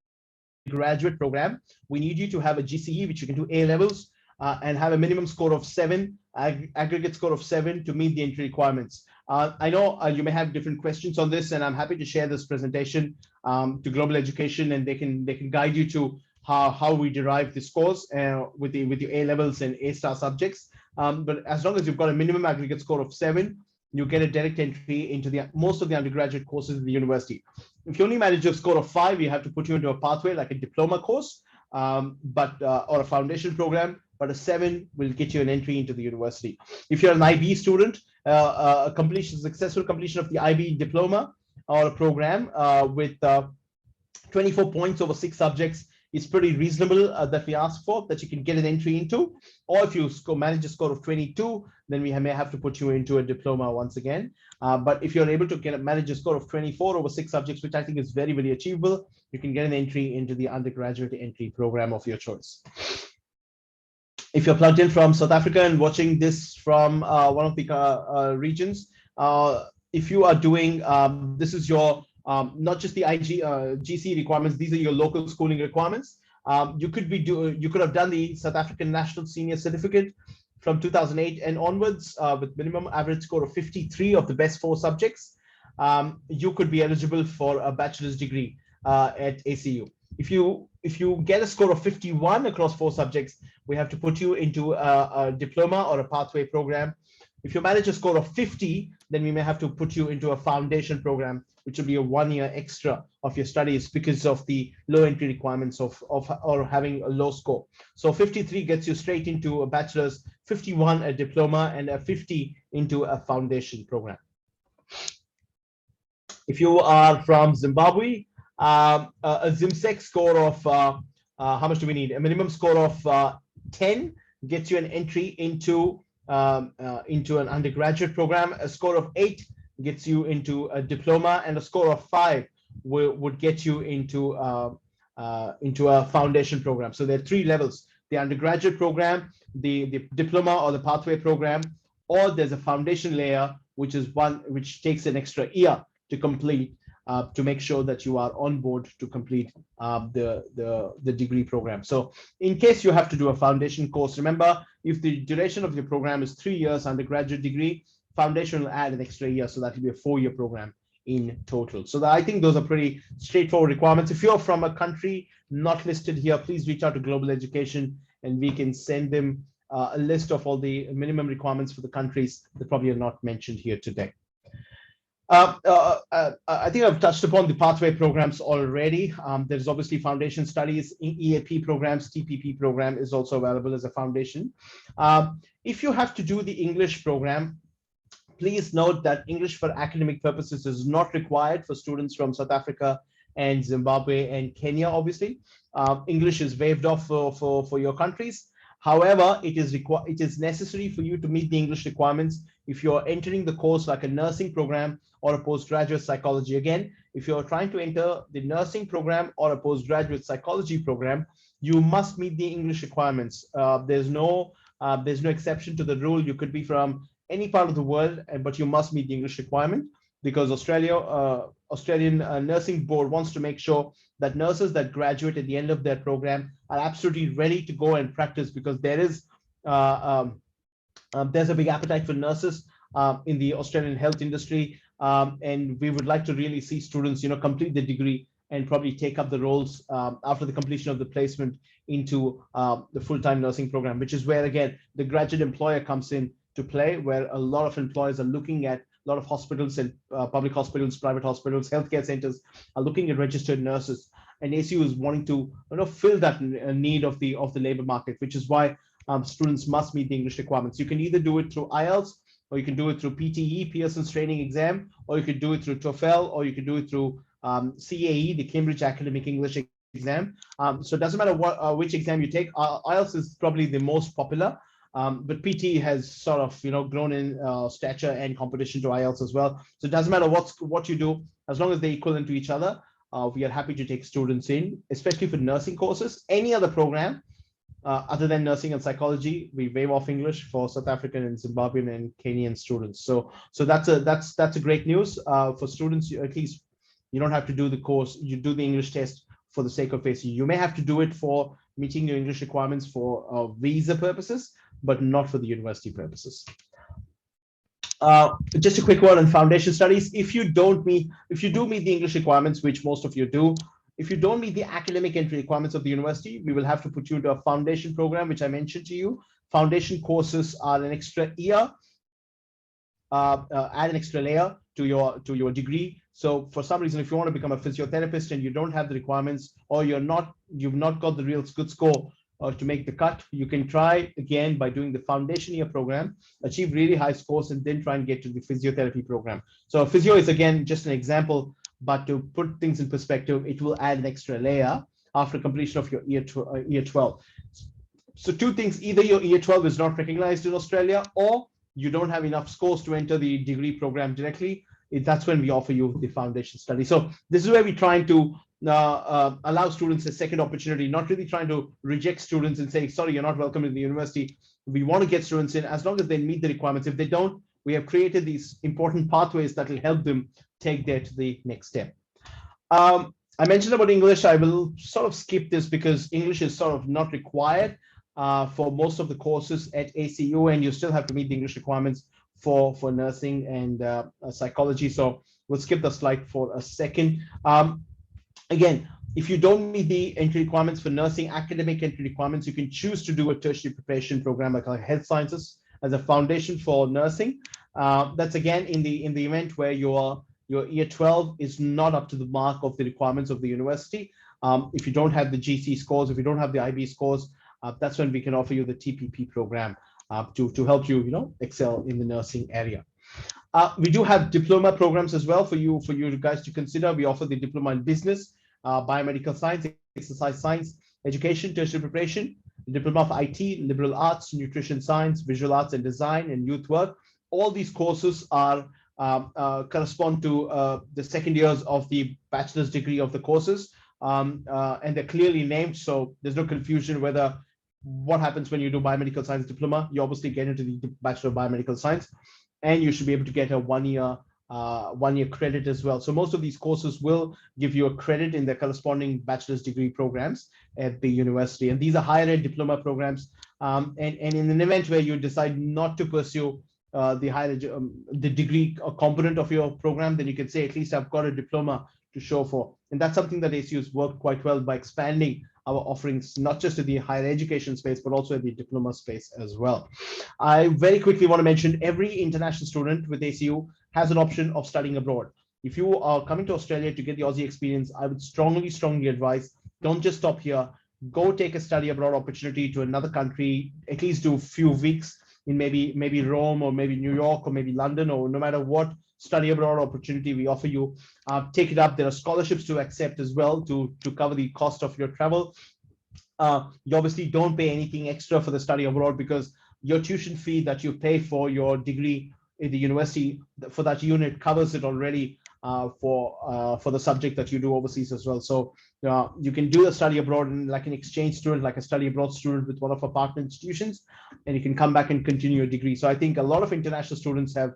undergraduate program, we need you to have a GCE, which you can do A levels, and have a minimum score of 7, aggregate score of 7 to meet the entry requirements. I know you may have different questions on this, and I'm happy to share this presentation to Global Education, and they can guide you to how we derive the scores with your A levels and A star subjects. But as long as you've got a minimum aggregate score of 7, you get a direct entry into most of the undergraduate courses in the university. If you only manage a score of 5, we have to put you into a pathway like a diploma course, or a foundation program. But a 7 will get you an entry into the university. If you're an IB student, successful completion of the IB diploma or a program with 24 points over 6 subjects is pretty reasonable that we ask for, that you can get an entry into. Or if you manage a score of 22, then we may have to put you into a diploma once again. But if you're able to manage a score of 24 over 6 subjects, which I think is very, very achievable, you can get an entry into the undergraduate entry program of your choice. If you're plugged in from South Africa and watching this from one of the regions, if you are doing, this is your, not just the GC requirements, these are your local schooling requirements. You could have done the South African National Senior Certificate from 2008 and onwards with minimum average score of 53 of the best 4 subjects. You could be eligible for a bachelor's degree at ACU. If you get a score of 51 across 4 subjects, we have to put you into a diploma or a pathway program. If you manage a score of 50, then we may have to put you into a foundation program, which will be a 1 year extra of your studies because of the low entry requirements or having a low score. So 53 gets you straight into a bachelor's, 51 a diploma, and a 50 into a foundation program. If you are from Zimbabwe, a ZimSec score of how much do we need? A minimum score of 10 gets you an entry into an undergraduate program. A score of 8 gets you into a diploma, and a score of 5 would get you into a foundation program. So there are 3 levels: the undergraduate program, the diploma or the pathway program, or there's a foundation layer, which takes an extra year to complete. To make sure that you are on board to complete the degree program. So in case you have to do a foundation course, remember, if the duration of your program is 3 years undergraduate degree, foundation will add an extra year, so that will be a 4-year program in total. So I think those are pretty straightforward requirements. If you're from a country not listed here, please reach out to Global Education and we can send them a list of all the minimum requirements for the countries that probably are not mentioned here today. I think I've touched upon the pathway programs already. There's obviously foundation studies, EAP programs, TPP program is also available as a foundation. If you have to do the English program, please note that English for academic purposes is not required for students from South Africa and Zimbabwe and Kenya, obviously. English is waived off for your countries. However, it is necessary for you to meet the English requirements if you're entering the course like a nursing program or a postgraduate psychology. Again, if you're trying to enter the nursing program or a postgraduate psychology program, you must meet the English requirements. There's no exception to the rule. You could be from any part of the world, but you must meet the English requirement, because Australian Nursing Board wants to make sure that nurses that graduate at the end of their program are absolutely ready to go and practice, because there is There's a big appetite for nurses in the Australian health industry, and we would like to really see students, complete the degree and probably take up the roles after the completion of the placement into the full-time nursing program, which is where, again, the graduate employer comes in to play, where a lot of employers are looking at, a lot of hospitals and public hospitals, private hospitals, healthcare centers are looking at registered nurses, and ACU is wanting to fill that need of the labor market, which is why students must meet the English requirements. You can either do it through IELTS, or you can do it through PTE, Pearson's training exam, or you could do it through TOEFL, or you could do it through CAE, the Cambridge Academic English exam. So it doesn't matter which exam you take. IELTS is probably the most popular, but PTE has sort of grown in stature and competition to IELTS as well. So it doesn't matter what you do, as long as they're equivalent to each other. We are happy to take students in, especially for nursing courses. Any other program other than nursing and psychology, we waive off English for South African and Zimbabwean and Kenyan students. So that's a great news for students. At least you don't have to do the course. You do the English test for the sake of ACU. You may have to do it for meeting your English requirements for visa purposes, but not for the university purposes. Just a quick word on foundation studies. If you do meet the English requirements, which most of you do, if you don't meet the academic entry requirements of the university, we will have to put you into a foundation program, which I mentioned to you. Foundation courses are an extra year, add an extra layer to your degree. So for some reason, if you want to become a physiotherapist and you don't have the requirements, or you've not got the real good score to make the cut, you can try again by doing the foundation year program, achieve really high scores, and then try and get to the physiotherapy program. So physio is, again, just an example, but to put things in perspective, it will add an extra layer after completion of your year 12. So two things: either your year 12 is not recognized in Australia, or you don't have enough scores to enter the degree program directly. That's when we offer you the foundation study. So this is where we're trying to allow students a second opportunity, not really trying to reject students and say, sorry, you're not welcome in the university. We want to get students in as long as they meet the requirements. If they don't, we have created these important pathways that will help them take that to the next step. I mentioned about English. I will sort of skip this because English is sort of not required for most of the courses at ACU, and you still have to meet the English requirements for nursing and psychology. So we'll skip the slide for a second. Again, if you don't meet the entry requirements for nursing, academic entry requirements, you can choose to do a tertiary preparation program like health sciences as a foundation for nursing. That's again in the event where your year 12 is not up to the mark of the requirements of the university. If you don't have the GC scores, if you don't have the IB scores, that's when we can offer you the TPP program to help you, excel in the nursing area. We do have diploma programs as well for you guys to consider. We offer the diploma in business, biomedical science, exercise science, education, tertiary preparation, diploma of IT, liberal arts, nutrition science, visual arts and design, and youth work. All these courses are correspond to the second years of the bachelor's degree of the courses, and they're clearly named, so there's no confusion whether what happens when you do biomedical science diploma. You obviously get into the Bachelor of Biomedical Science, and you should be able to get a one-year credit as well. So most of these courses will give you a credit in their corresponding bachelor's degree programs at the university, and these are higher ed diploma programs. And in an event where you decide not to pursue the degree component of your program, then you can say, at least I've got a diploma to show for. And that's something that ACU has worked quite well by expanding our offerings, not just in the higher education space, but also in the diploma space as well. I very quickly want to mention every international student with ACU has an option of studying abroad. If you are coming to Australia to get the Aussie experience, I would strongly advise, don't just stop here. Go take a study abroad opportunity to another country, at least do a few weeks in maybe Rome, or maybe New York, or maybe London, or no matter what study abroad opportunity we offer you, take it up. There are scholarships to accept as well to cover the cost of your travel. You obviously don't pay anything extra for the study abroad, because your tuition fee that you pay for your degree in the university for that unit covers it already for the subject that you do overseas as well. So you can do a study abroad like an exchange student, like a study abroad student with one of our partner institutions, and you can come back and continue your degree. So I think a lot of international students have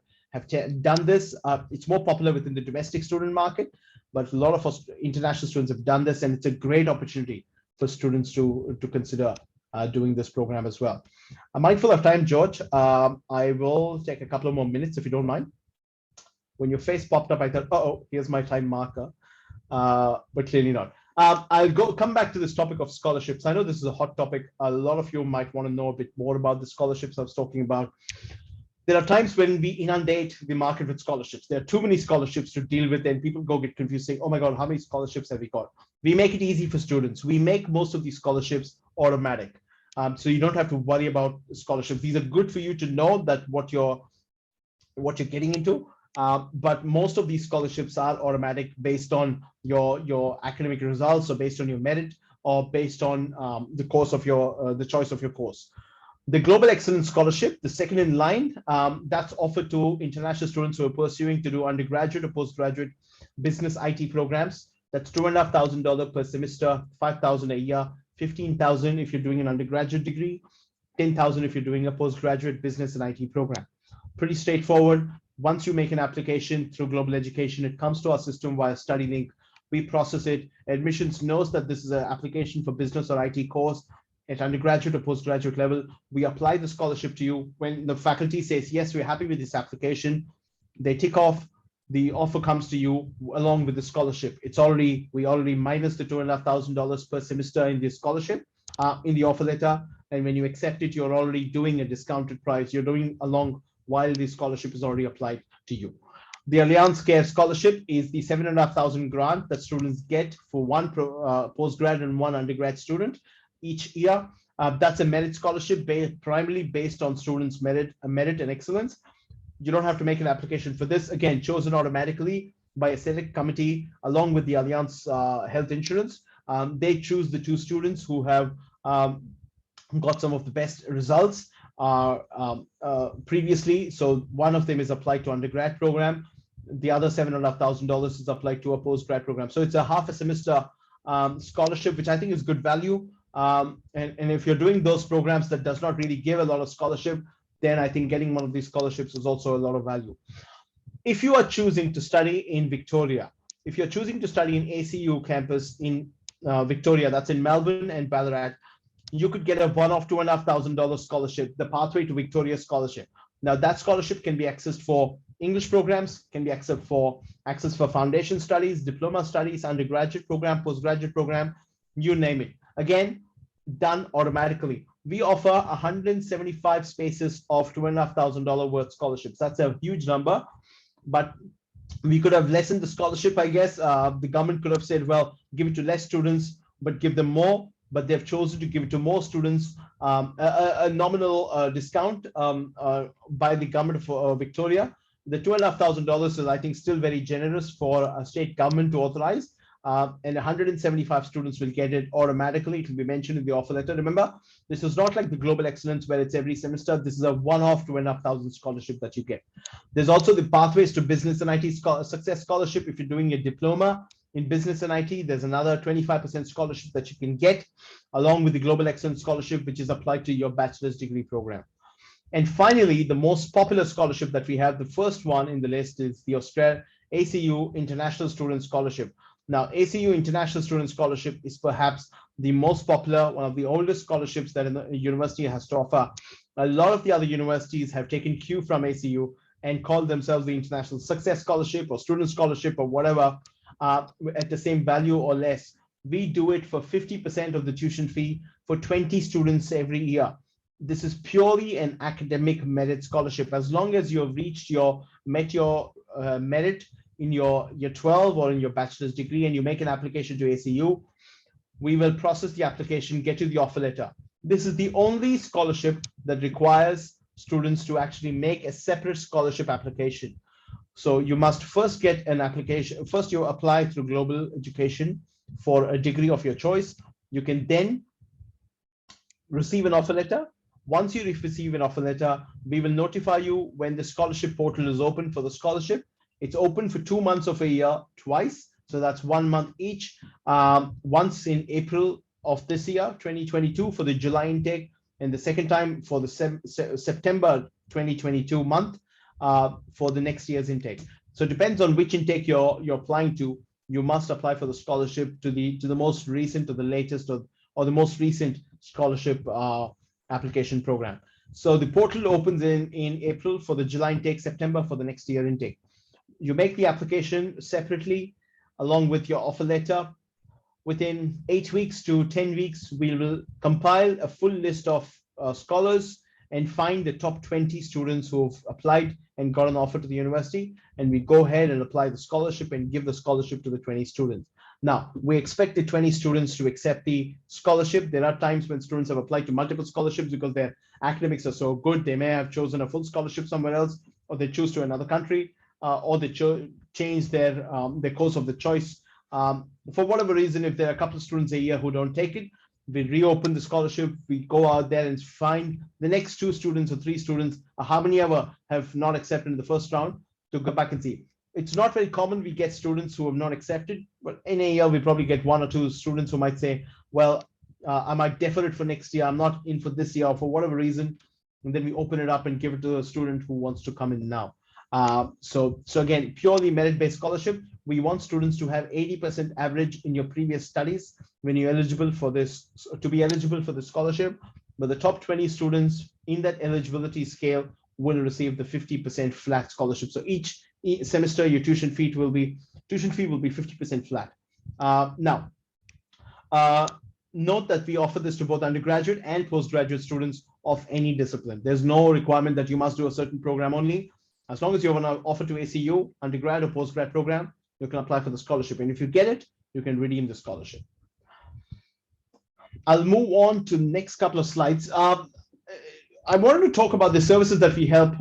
done this. It's more popular within the domestic student market, but a lot of international students have done this, and it's a great opportunity for students to consider doing this program as well. I'm mindful of time, George. I will take a couple of more minutes if you don't mind. When your face popped up, I thought, oh, here's my time marker, but clearly not. I'll come back to this topic of scholarships. I know this is a hot topic. A lot of you might want to know a bit more about the scholarships I was talking about. There are times when we inundate the market with scholarships. There are too many scholarships to deal with, and people get confused saying, oh my God, how many scholarships have we got? We make it easy for students. We make most of these scholarships automatic. So you don't have to worry about scholarships. These are good for you to know that what you're getting into. But most of these scholarships are automatic based on your academic results, or based on your merit, or based on the course of the choice of your course. The Global Excellence Scholarship, the second in line, that's offered to international students who are pursuing to do undergraduate or postgraduate business IT programs. That's $2,500 per semester, $5,000 a year, $15,000 if you're doing an undergraduate degree, $10,000 if you're doing a postgraduate business and IT program. Pretty straightforward. Once you make an application through Global Education, it comes to our system via StudyLink. We process it. Admissions knows that this is an application for business or IT course at undergraduate or postgraduate level. We apply the scholarship to you. When the faculty says, yes, we're happy with this application, they tick off, the offer comes to you along with the scholarship. We already minus the $2,500 per semester in the scholarship in the offer letter. And when you accept it, you're already doing a discounted price. You're doing along while the scholarship is already applied to you. The Allianz Care Scholarship is the $7,500 grant that students get for one postgrad and one undergrad student each year. That's a merit scholarship primarily based on students' merit and excellence. You don't have to make an application for this. Again, chosen automatically by a select committee along with the Allianz Health Insurance. They choose the two students who have got some of the best results previously. So one of them is applied to undergrad program. The other $7,500 is applied to a postgrad program. So it's a half a semester scholarship, which I think is good value. And if you're doing those programs that does not really give a lot of scholarship, then I think getting one of these scholarships is also a lot of value. If you are choosing to study in Victoria, if you're choosing to study in ACU campus in Victoria, that's in Melbourne and Ballarat, you could get a one-off $2,500 scholarship, the Pathway to Victoria Scholarship. Now that scholarship can be accessed for English programs, can be accessed for foundation studies, diploma studies, undergraduate program, postgraduate program, you name it. Again, done automatically. We offer 175 spaces of $2,500 worth scholarships. That's a huge number, but we could have lessened the scholarship, I guess. The government could have said, well, give it to less students, but give them more. But they've chosen to give it to more students, a nominal discount by the government of Victoria. The $2,500 is, I think, still very generous for a state government to authorize. And 175 students will get it automatically. It will be mentioned in the offer letter. Remember, this is not like the Global Excellence where it's every semester. This is a one-off $2,500 scholarship that you get. There's also the Pathways to Business and IT Success Scholarship. If you're doing a diploma in business and IT, there's another 25% scholarship that you can get along with the Global Excellence Scholarship, which is applied to your bachelor's degree program. And finally, the most popular scholarship that we have, the first one in the list, is the ACU International Student Scholarship. Now, ACU International Student Scholarship is perhaps the most popular, one of the oldest scholarships that a university has to offer. A lot of the other universities have taken cue from ACU and called themselves the International Success Scholarship or Student Scholarship or whatever, at the same value or less. We do it for 50% of the tuition fee for 20 students every year. This is purely an academic merit scholarship. As long as you have met your merit in your year 12 or in your bachelor's degree and you make an application to ACU, we will process the application, get you the offer letter. This is the only scholarship that requires students to actually make a separate scholarship application. So you must first get an application. First, you apply through Global Education for a degree of your choice. You can then receive an offer letter. Once you receive an offer letter, we will notify you when the scholarship portal is open for the scholarship. It's open for 2 months of a year, twice. So that's 1 month each. Once in April of this year, 2022, for the July intake, and the second time for the September 2022 month for the next year's intake. So it depends on which intake you're applying to. You must apply for the scholarship to the most recent or the latest or the most recent scholarship application program. So the portal opens in April for the July intake, September for the next year intake. You make the application separately along with your offer letter. Within 8 weeks to 10 weeks, we will compile a full list of scholars and find the top 20 students who have applied and got an offer to the university. And we go ahead and apply the scholarship and give the scholarship to the 20 students. Now, we expect the 20 students to accept the scholarship. There are times when students have applied to multiple scholarships because their academics are so good. They may have chosen a full scholarship somewhere else, or they choose to another country, or they change their course of the choice. For whatever reason, if there are a couple of students a year who don't take it, we reopen the scholarship, we go out there and find the next 2 students or 3 students, or how many ever have not accepted in the first round, to go back and see. It's not very common we get students who have not accepted, but in a year we probably get 1 or 2 students who might say, well, I might defer it for next year, I'm not in for this year, or for whatever reason, and then we open it up and give it to a student who wants to come in now. So again, purely merit-based scholarship. We want students to have 80% average in your previous studies when you're eligible for this, to be eligible for the scholarship. But the top 20 students in that eligibility scale will receive the 50% flat scholarship. So each semester, your tuition fee will be 50% flat. Now, note that we offer this to both undergraduate and postgraduate students of any discipline. There's no requirement that you must do a certain program only. As long as you have an offer to ACU, undergrad or postgrad program, you can apply for the scholarship. And if you get it, you can redeem the scholarship. I'll move on to the next couple of slides. I wanted to talk about the services that we help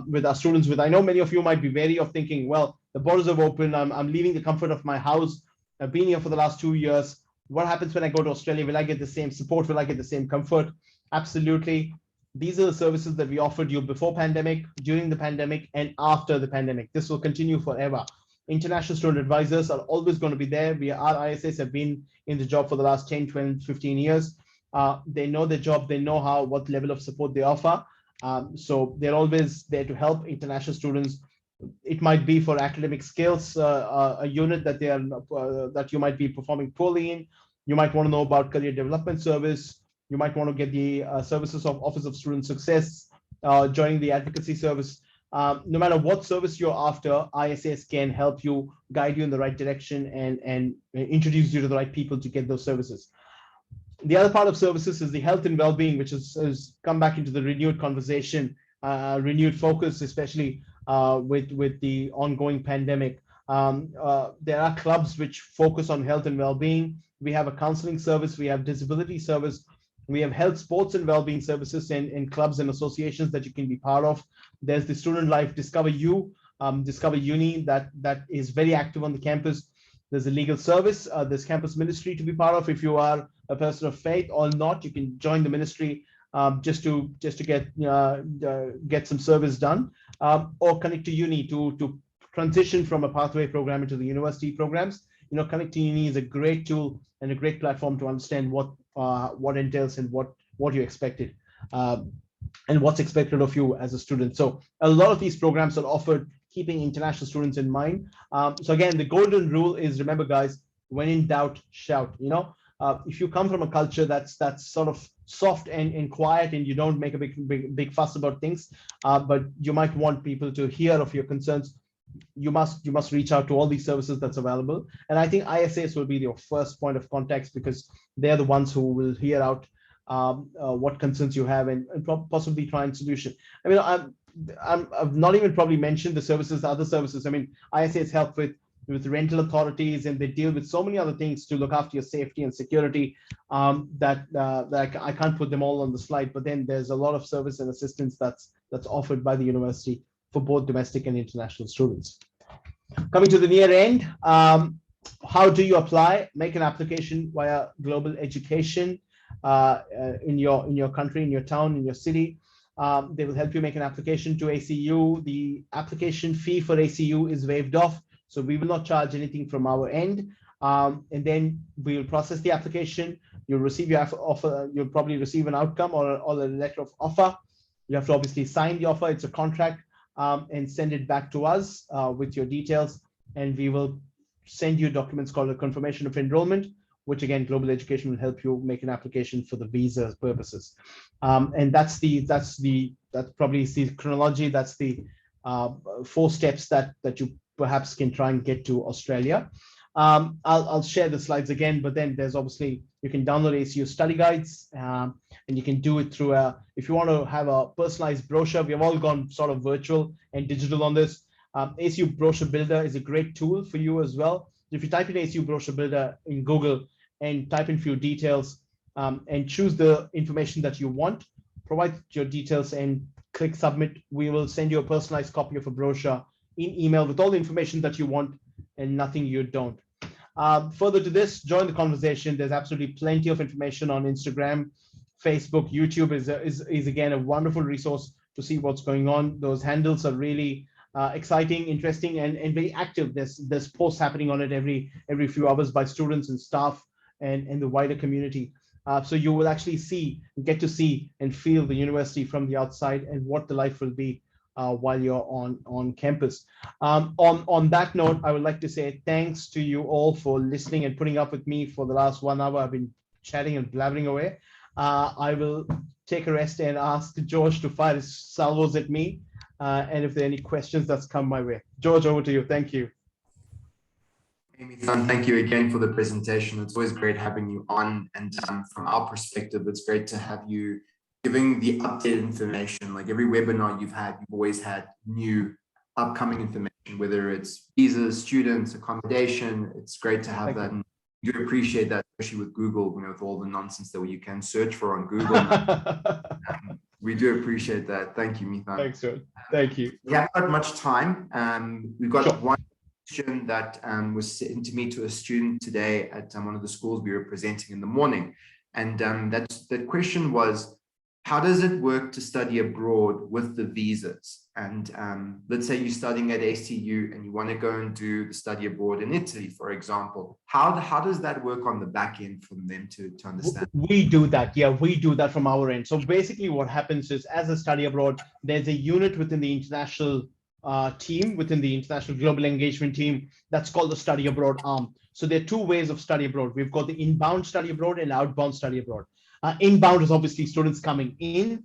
with our students with. I know many of you might be wary of thinking, well, the borders have opened, I'm leaving the comfort of my house. I've been here for the last 2 years. What happens when I go to Australia? Will I get the same support? Will I get the same comfort? Absolutely. These are the services that we offered you before pandemic, during the pandemic, and after the pandemic. This will continue forever. International student advisors are always going to be there. Our ISAs have been in the job for the last 10, 12, 15 years. They know their job. They know what level of support they offer. So they're always there to help international students. It might be for academic skills, a unit that that you might be performing poorly in. You might want to know about career development service. You might want to get the services of Office of Student Success, joining the advocacy service. No matter what service you're after, ISAs can help you, guide you in the right direction, and introduce you to the right people to get those services. The other part of services is the health and well-being, which has come back into the renewed conversation, renewed focus, especially with the ongoing pandemic. There are clubs which focus on health and well-being. We have a counseling service, we have disability service, we have health, sports, and well-being services in clubs and associations that you can be part of. There's the Student Life Discover Discover Uni that is very active on the campus. There's a legal service, there's campus ministry to be part of. If you are a person of faith or not, you can join the ministry just to get some service done, or Connect to Uni to transition from a pathway program into the university programs. Connect to Uni is a great tool and a great platform to understand what entails and what you expected and what's expected of you as a student. So a lot of these programs are offered keeping international students in mind. So again, the golden rule is, remember guys, when in doubt, shout. If you come from a culture that's sort of soft and quiet, and you don't make a big fuss about things, but you might want people to hear of your concerns, you must reach out to all these services that's available. And I think ISAs will be your first point of contact, because they're the ones who will hear out what concerns you have and possibly try and solution. I mean, I've not even probably mentioned the other services. I mean, ISAs help with rental authorities, and they deal with so many other things to look after your safety and security that I can't put them all on the slide. But then there's a lot of service and assistance that's offered by the university for both domestic and international students. Coming to the near end, how do you apply? Make an application via Global Education in your country, in your town, in your city. They will help you make an application to ACU. The application fee for ACU is waived off, so we will not charge anything from our end. And then we will process the application. You'll receive your offer. You'll probably receive an outcome or a letter of offer. You have to obviously sign the offer. It's a contract, and send it back to us with your details. And we will send you documents called a confirmation of enrollment, which again, global education will help you make an application for the visa purposes. And that's probably is the chronology. That's the 4 steps that you perhaps can try and get to Australia. I'll share the slides again, but then there's obviously, you can download ACU study guides, and you can do it through if you want to have a personalized brochure. We have all gone sort of virtual and digital on this. ACU Brochure Builder is a great tool for you as well. If you type in ACU Brochure Builder in Google and type in a few details and choose the information that you want, provide your details and click submit, we will send you a personalized copy of a brochure in email with all the information that you want and nothing you don't. Further to this, join the conversation. There's absolutely plenty of information on Instagram, Facebook, YouTube is again a wonderful resource to see what's going on. Those handles are really exciting, interesting, and very active. There's posts happening on it every few hours by students and staff and the wider community. So you will actually get to see and feel the university from the outside and what the life will be while you're on campus. On that note, I would like to say thanks to you all for listening and putting up with me for the last 1 hour. I've been chatting and blabbering away. I will take a rest and ask George to fire his salvos at me. And if there are any questions that's come my way. George, over to you. Thank you. Mithun, thank you again for the presentation. It's always great having you on. And from our perspective, it's great to have you giving the updated information. Like every webinar you've always had new upcoming information, whether it's visas, students, accommodation. It's great to have that. And we do appreciate that, especially with Google, with all the nonsense that you can search for on Google. We do appreciate that. Thank you, Mithun. Thanks, George. Thank you. We haven't got much time. We've got one question that was sent to me to a student today at one of the schools we were presenting in the morning. And that question was, how does it work to study abroad with the visas? And let's say you're studying at ACU and you want to go and do the study abroad in Italy, for example. How does that work on the back end for them to understand? We do that. Yeah, we do that from our end. So basically what happens is, as a study abroad, there's a unit within the international team, within the international global engagement team, that's called the study abroad arm. So there are 2 ways of study abroad. We've got the inbound study abroad and outbound study abroad. Inbound is obviously students coming in.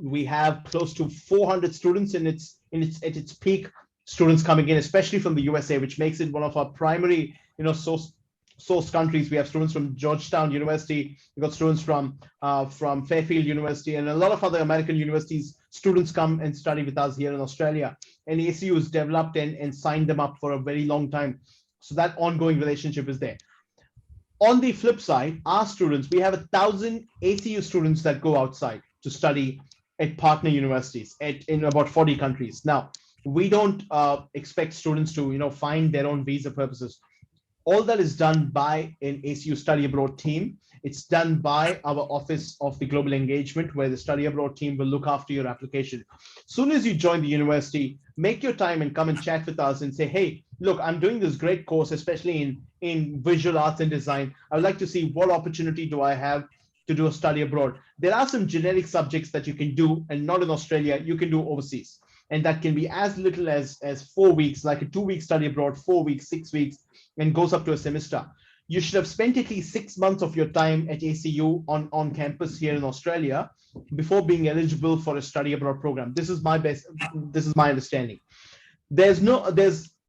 We have close to 400 students at its peak, students coming in, especially from the USA, which makes it one of our primary, source countries. We have students from Georgetown University. We've got students from Fairfield University, and a lot of other American universities. Students come and study with us here in Australia, and ACU has developed and signed them up for a very long time. So that ongoing relationship is there. On the flip side, our students, we have 1,000 ACU students that go outside to study at partner universities in about 40 countries. Now, we don't expect students to find their own visa purposes. All that is done by an ACU study abroad team. It's done by our Office of the Global Engagement, where the study abroad team will look after your application. Soon as you join the university, make your time and come and chat with us and say, hey, look, I'm doing this great course, especially in visual arts and design. I would like to see what opportunity do I have to do a study abroad. There are some generic subjects that you can do, and not in Australia, you can do overseas. And that can be as little as 4 weeks, like a 2-week study abroad, 4 weeks, 6 weeks, and goes up to a semester. You should have spent at least 6 months of your time at ACU on campus here in Australia before being eligible for a study abroad program. This is my understanding. There's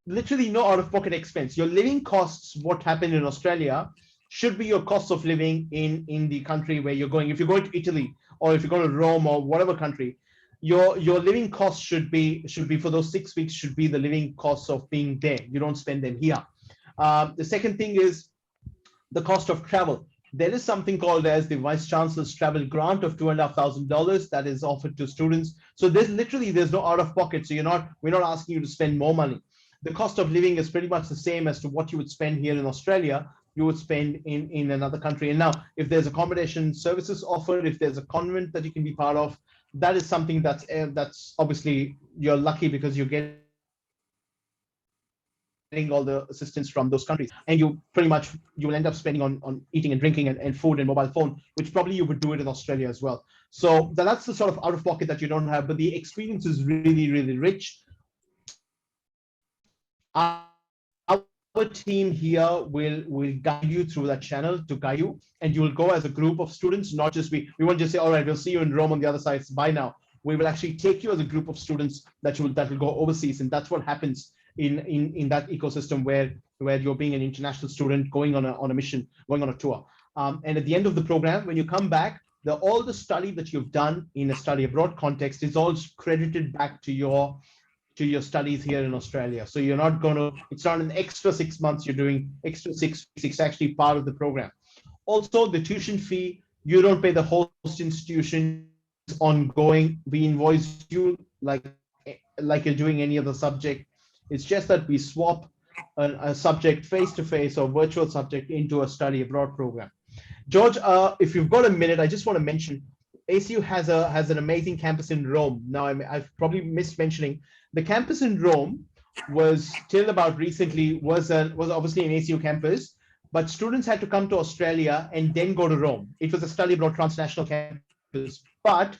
literally no out-of-pocket expense. Your living costs, what happened in Australia, should be your cost of living in the country where you're going. If you're going to Italy, or if you're going to Rome, or whatever country, your living costs should be for those 6 weeks, should be the living costs of being there. You don't spend them here. The second thing is the cost of travel. There is something called as the Vice Chancellor's Travel Grant of $2,500 that is offered to students. So there's no out of pocket. So we're not asking you to spend more money. The cost of living is pretty much the same as to what you would spend here in Australia, you would spend in another country. And now, if there's accommodation services offered, if there's a convent that you can be part of, that is something that's obviously, you're lucky because you're getting all the assistance from those countries, and you will end up spending on eating and drinking and food and mobile phone, which probably you would do it in Australia as well. So that's the sort of out of pocket that you don't have, but the experience is really, really rich. Our team here will guide you through that channel to guide you, and you will go as a group of students, not just we won't just say, all right, we'll see you in Rome on the other side, bye now. We will actually take you as a group of students that will go overseas, and that's what happens in that ecosystem where you're being an international student going on a mission, going on a tour. And at the end of the program, when you come back, all the study that you've done in a study abroad context is all credited back to your studies here in Australia. So you're not going to, it's not an extra 6 months you're doing, extra 6 weeks, it's actually part of the program. Also, the tuition fee, you don't pay the host institution, it's ongoing. We invoice you like you're doing any other subject. It's just that we swap a subject face-to-face or virtual subject into a study abroad program. George, if you've got a minute, I just want to mention ACU has an amazing campus in Rome. Now, I've probably missed mentioning the campus in Rome was till about recently was obviously an ACU campus, but students had to come to Australia and then go to Rome. It was a study abroad transnational campus, but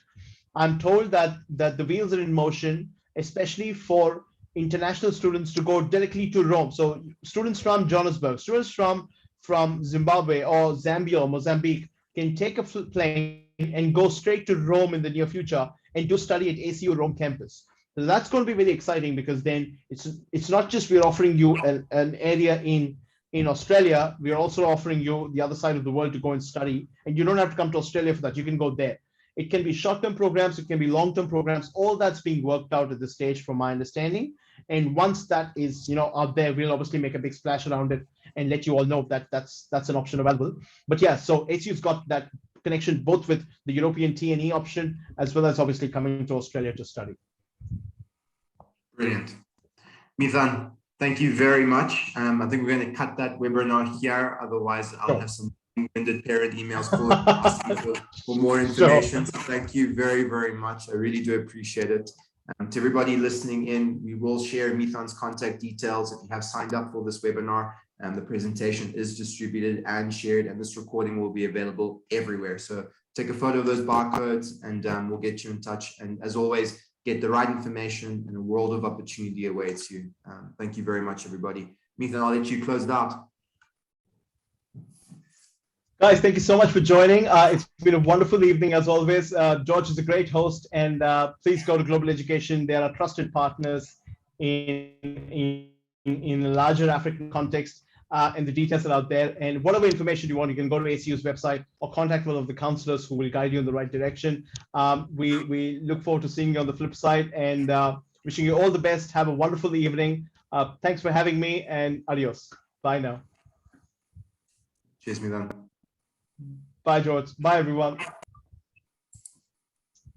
I'm told that the wheels are in motion, especially for international students to go directly to Rome. So students from Johannesburg, students from Zimbabwe or Zambia or Mozambique can take a plane and go straight to Rome in the near future and do study at ACU Rome campus. So that's going to be very exciting, because then it's not just we're offering you an area in Australia, we're also offering you the other side of the world to go and study, and you don't have to come to Australia for that. You can go there. It can be short-term programs, it can be long-term programs. All that's being worked out at this stage, from my understanding. And once that is out there, we'll obviously make a big splash around it and let you all know that that's an option available. But yeah, so ACU's got that connection both with the European T&E option, as well as obviously coming to Australia to study. Brilliant. Mithun, thank you very much. I think we're going to cut that webinar here. Otherwise, I'll have some amended parent emails for more information. Sure. So thank you very, very much. I really do appreciate it. To everybody listening in, we will share Mithun's contact details. If you have signed up for this webinar, the presentation is distributed and shared, and this recording will be available everywhere. So take a photo of those barcodes, and we'll get you in touch. And as always, get the right information, and a world of opportunity awaits you. Thank you very much, everybody. Mithun, I'll let you close it out. Guys, thank you so much for joining. It's been a wonderful evening as always. George is a great host, and please go to Global Education. They are trusted partners in a larger African context, and the details are out there. And whatever information you want, you can go to ACU's website or contact one of the counselors who will guide you in the right direction. We look forward to seeing you on the flip side, and wishing you all the best. Have a wonderful evening. Thanks for having me, and adios. Bye now. Cheers, Mithun. Bye, George. Bye, everyone.